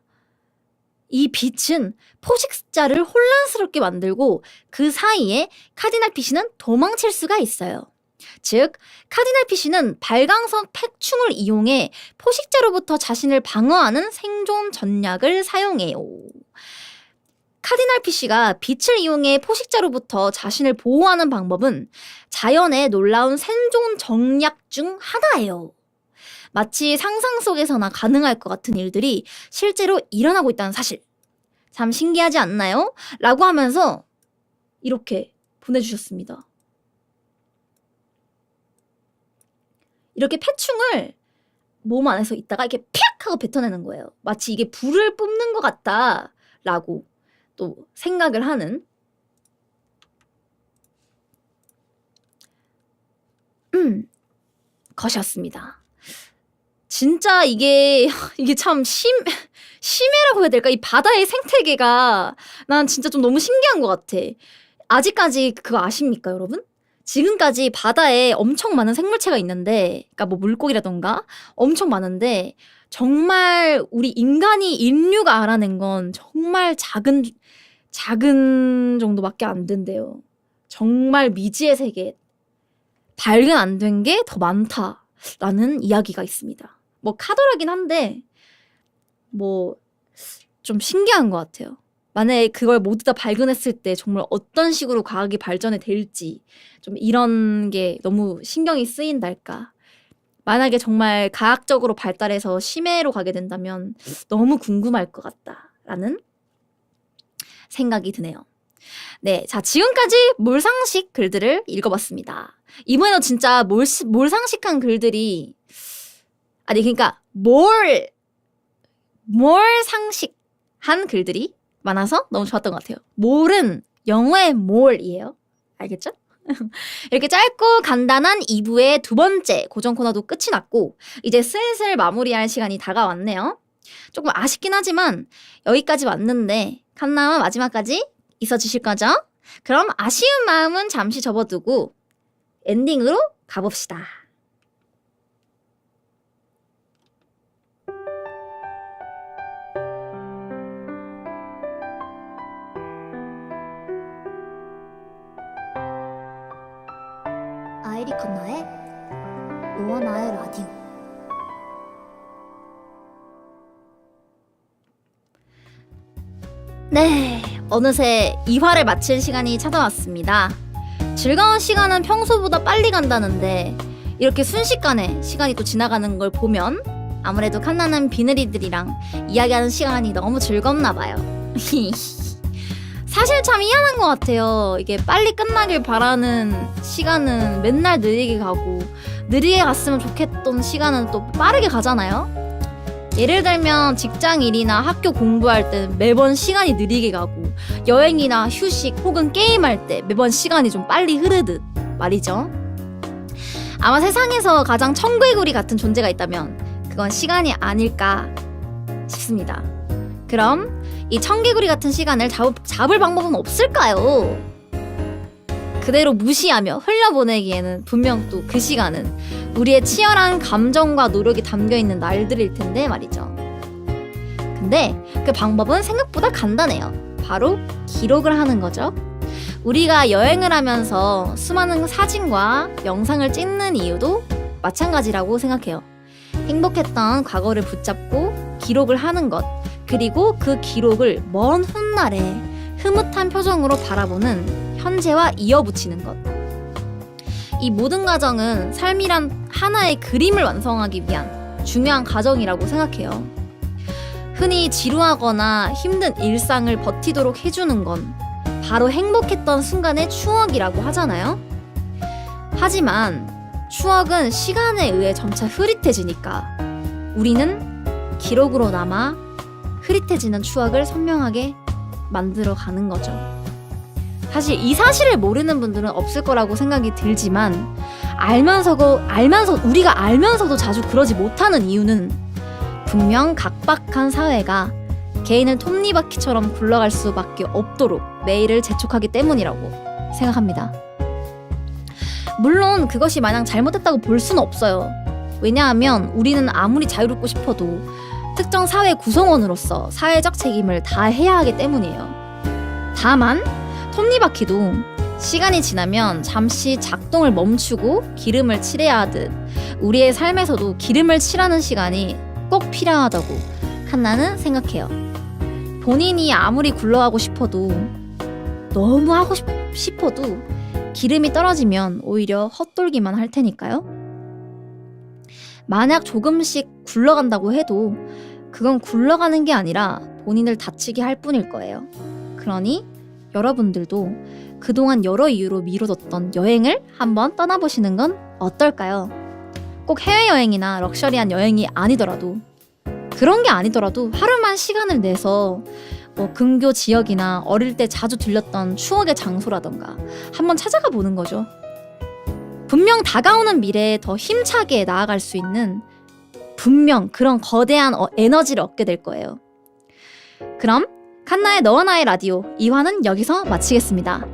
이 빛은 포식자를 혼란스럽게 만들고 그 사이에 카디날피쉬는 도망칠 수가 있어요. 즉, 카디날피쉬는 발광석 폐충을 이용해 포식자로부터 자신을 방어하는 생존 전략을 사용해요. 카디날피쉬가 빛을 이용해 포식자로부터 자신을 보호하는 방법은 자연의 놀라운 생존 전략 중 하나예요. 마치 상상 속에서나 가능할 것 같은 일들이 실제로 일어나고 있다는 사실. 참 신기하지 않나요? 라고 하면서 이렇게 보내주셨습니다. 이렇게 폐충을 몸 안에서 있다가 이렇게 픽 하고 뱉어내는 거예요. 마치 이게 불을 뿜는 것 같다라고 또 생각을 하는 것이었습니다. 진짜 이게 참 심해라고 해야 될까? 이 바다의 생태계가 난 진짜 좀 너무 신기한 것 같아. 아직까지 그거 아십니까, 여러분? 지금까지 바다에 엄청 많은 생물체가 있는데, 그러니까 뭐 물고기라던가 엄청 많은데, 정말 우리 인류가 알아낸 건 정말 작은 정도밖에 안 된대요. 정말 미지의 세계, 발견 안 된 게 더 많다라는 이야기가 있습니다. 뭐 카더라긴 한데, 뭐 좀 신기한 것 같아요. 만약에 그걸 모두 다 발견했을 때 정말 어떤 식으로 과학이 발전이 될지 좀 이런 게 너무 신경이 쓰인달까. 만약에 정말 과학적으로 발달해서 심해로 가게 된다면 너무 궁금할 것 같다라는 생각이 드네요. 네, 자 지금까지 몰상식 글들을 읽어봤습니다. 이번에는 진짜 몰상식한 글들이 그러니까 상식한 글들이 많아서 너무 좋았던 것 같아요. 몰은 영어의 몰이에요. 알겠죠? 이렇게 짧고 간단한 2부의 두 번째 고정 코너도 끝이 났고 이제 슬슬 마무리할 시간이 다가왔네요. 조금 아쉽긴 하지만 여기까지 왔는데 칸나와 마지막까지 있어주실 거죠? 그럼 아쉬운 마음은 잠시 접어두고 엔딩으로 가봅시다. 아이리 칸나의 너와 나의 라디오. 네, 어느새 2화를 마칠 시간이 찾아왔습니다. 즐거운 시간은 평소보다 빨리 간다는데 이렇게 순식간에 시간이 또 지나가는 걸 보면 아무래도 칸나는 비늘이들이랑 이야기하는 시간이 너무 즐겁나 봐요. 사실 참 희한한 것 같아요. 이게 빨리 끝나길 바라는 시간은 맨날 느리게 가고 느리게 갔으면 좋겠던 시간은 또 빠르게 가잖아요. 예를 들면 직장 일이나 학교 공부할 때 매번 시간이 느리게 가고 여행이나 휴식 혹은 게임할 때 매번 시간이 좀 빨리 흐르듯 말이죠. 아마 세상에서 가장 청개구리 같은 존재가 있다면 그건 시간이 아닐까 싶습니다. 그럼 이 청개구리 같은 시간을 잡을 방법은 없을까요? 그대로 무시하며 흘려보내기에는 분명 또 그 시간은 우리의 치열한 감정과 노력이 담겨있는 날들일 텐데 말이죠. 근데 그 방법은 생각보다 간단해요. 바로 기록을 하는 거죠. 우리가 여행을 하면서 수많은 사진과 영상을 찍는 이유도 마찬가지라고 생각해요. 행복했던 과거를 붙잡고 기록을 하는 것, 그리고 그 기록을 먼 훗날에 흐뭇한 표정으로 바라보는 현재와 이어붙이는 것. 이 모든 과정은 삶이란 하나의 그림을 완성하기 위한 중요한 과정이라고 생각해요. 흔히 지루하거나 힘든 일상을 버티도록 해주는 건 바로 행복했던 순간의 추억이라고 하잖아요. 하지만 추억은 시간에 의해 점차 흐릿해지니까 우리는 기록으로 남아 흐릿해지는 추억을 선명하게 만들어가는 거죠. 사실 이 사실을 모르는 분들은 없을 거라고 생각이 들지만 우리가 알면서도 자주 그러지 못하는 이유는 분명 각박한 사회가 개인을 톱니바퀴처럼 굴러갈 수밖에 없도록 매일을 재촉하기 때문이라고 생각합니다. 물론 그것이 마냥 잘못했다고 볼 수는 없어요. 왜냐하면 우리는 아무리 자유롭고 싶어도 특정 사회 구성원으로서 사회적 책임을 다해야 하기 때문이에요. 다만 톱니바퀴도 시간이 지나면 잠시 작동을 멈추고 기름을 칠해야 하듯 우리의 삶에서도 기름을 칠하는 시간이 꼭 필요하다고 칸나는 생각해요. 본인이 아무리 굴러가고 싶어도 너무 하고 싶어도 기름이 떨어지면 오히려 헛돌기만 할 테니까요. 만약 조금씩 굴러간다고 해도 그건 굴러가는 게 아니라 본인을 다치게 할 뿐일 거예요. 그러니 여러분들도 그동안 여러 이유로 미뤄뒀던 여행을 한번 떠나보시는 건 어떨까요? 꼭 해외여행이나 럭셔리한 여행이 아니더라도 그런 게 아니더라도 하루만 시간을 내서 근교 지역이나 어릴 때 자주 들렸던 추억의 장소라던가 한번 찾아가 보는 거죠. 분명 다가오는 미래에 더 힘차게 나아갈 수 있는 분명 그런 거대한 에너지를 얻게 될 거예요. 그럼 칸나의 너와 나의 라디오 2화는 여기서 마치겠습니다.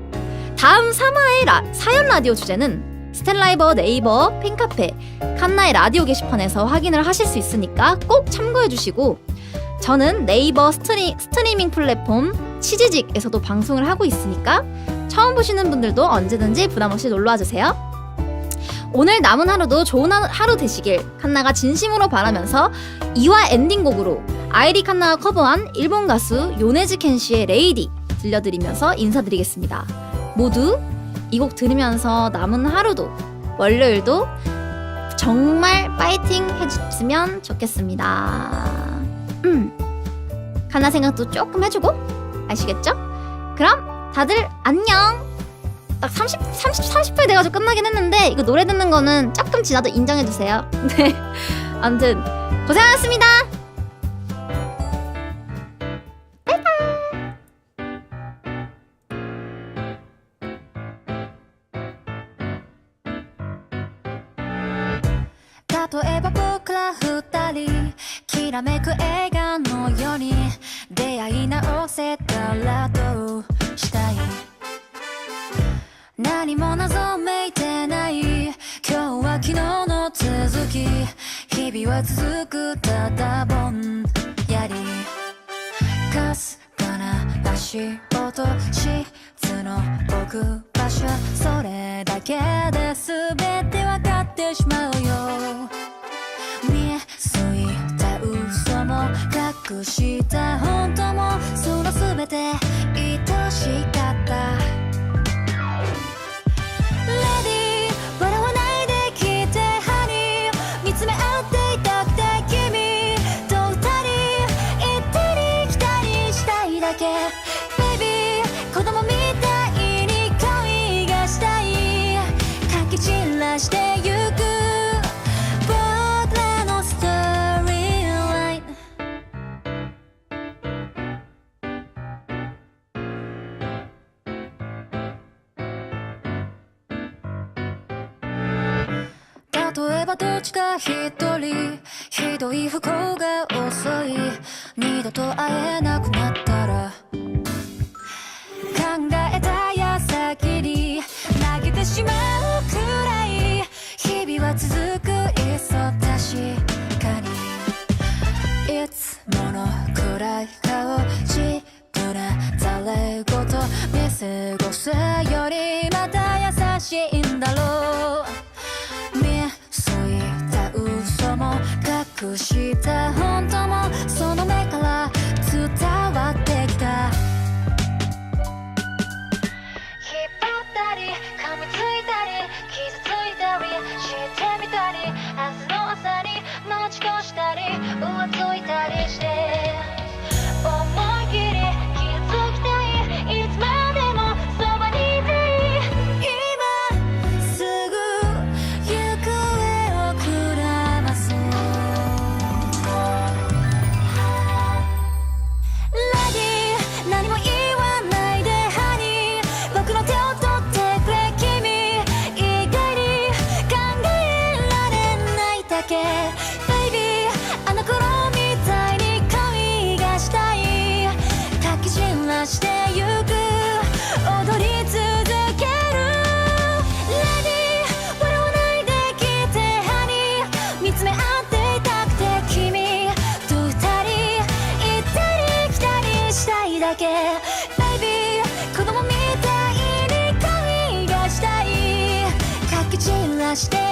다음 3화의 사연 라디오 주제는 스텔라이버 네이버 팬카페 칸나의 라디오 게시판에서 확인을 하실 수 있으니까 꼭 참고해주시고 저는 네이버 스트리밍 플랫폼 치지직에서도 방송을 하고 있으니까 처음 보시는 분들도 언제든지 부담없이 놀러와주세요. 오늘 남은 하루도 좋은 하루 되시길 칸나가 진심으로 바라면서 2화 엔딩곡으로 아이리 칸나가 커버한 일본 가수 요네즈 켄시의 레이디 들려드리면서 인사드리겠습니다. 모두 이 곡 들으면서 남은 하루도 월요일도 정말 파이팅 해줬으면 좋겠습니다. 칸나 생각도 조금 해주고 아시겠죠? 그럼 다들 안녕. 딱 30분 돼가지고 끝나긴 했는데 이거 노래 듣는 거는 조금 지나도 인정해주세요. 네, 아무튼 고생하셨습니다.例えば僕ら二人きらめく映画のように出会い直せたらどうしたい何も謎めいてない今日は昨日の続き日々は続くただぼんやりかすかな足音静の奥歯場所それだけで全てわかってしまうよ見すいた嘘も隠した本当もその全て愛しかったレディー笑わないで聞いてハニー見つめ合っていたくて君と二人行ったり来たりしたいだけベイビー子供みたいに恋がしたいかき散らしてゆく僕らのストーリーライン例えばどっちか一人ひどい不幸が遅い二度と会えなくなったら考えた矢先に投げてしまうくらい日々は続くいっそ確かにいつもの暗い顔ちっとなざれ言見過ごすよりまた優しいんだろう見すいた嘘も隠した本当もその目から伝わってきた引っ張ったり噛みついたり傷ついたりしてみたり明日の朝に待ち越したり浮ついたりして思い切り傷つきたいいつまでもそばにいたい今すぐ行方をくらますレディー何も言わないでハニー僕の手を取ってくれ君以外に考えられないだけベイビーあの頃みたいに恋がしたいかき散らしてゆく踊り続けるレディー笑わないで聞いてハニー見つめ合っていたくて君と二人行ったり来たりしたいだけベイビー子供みたいに恋がしたいかき散らして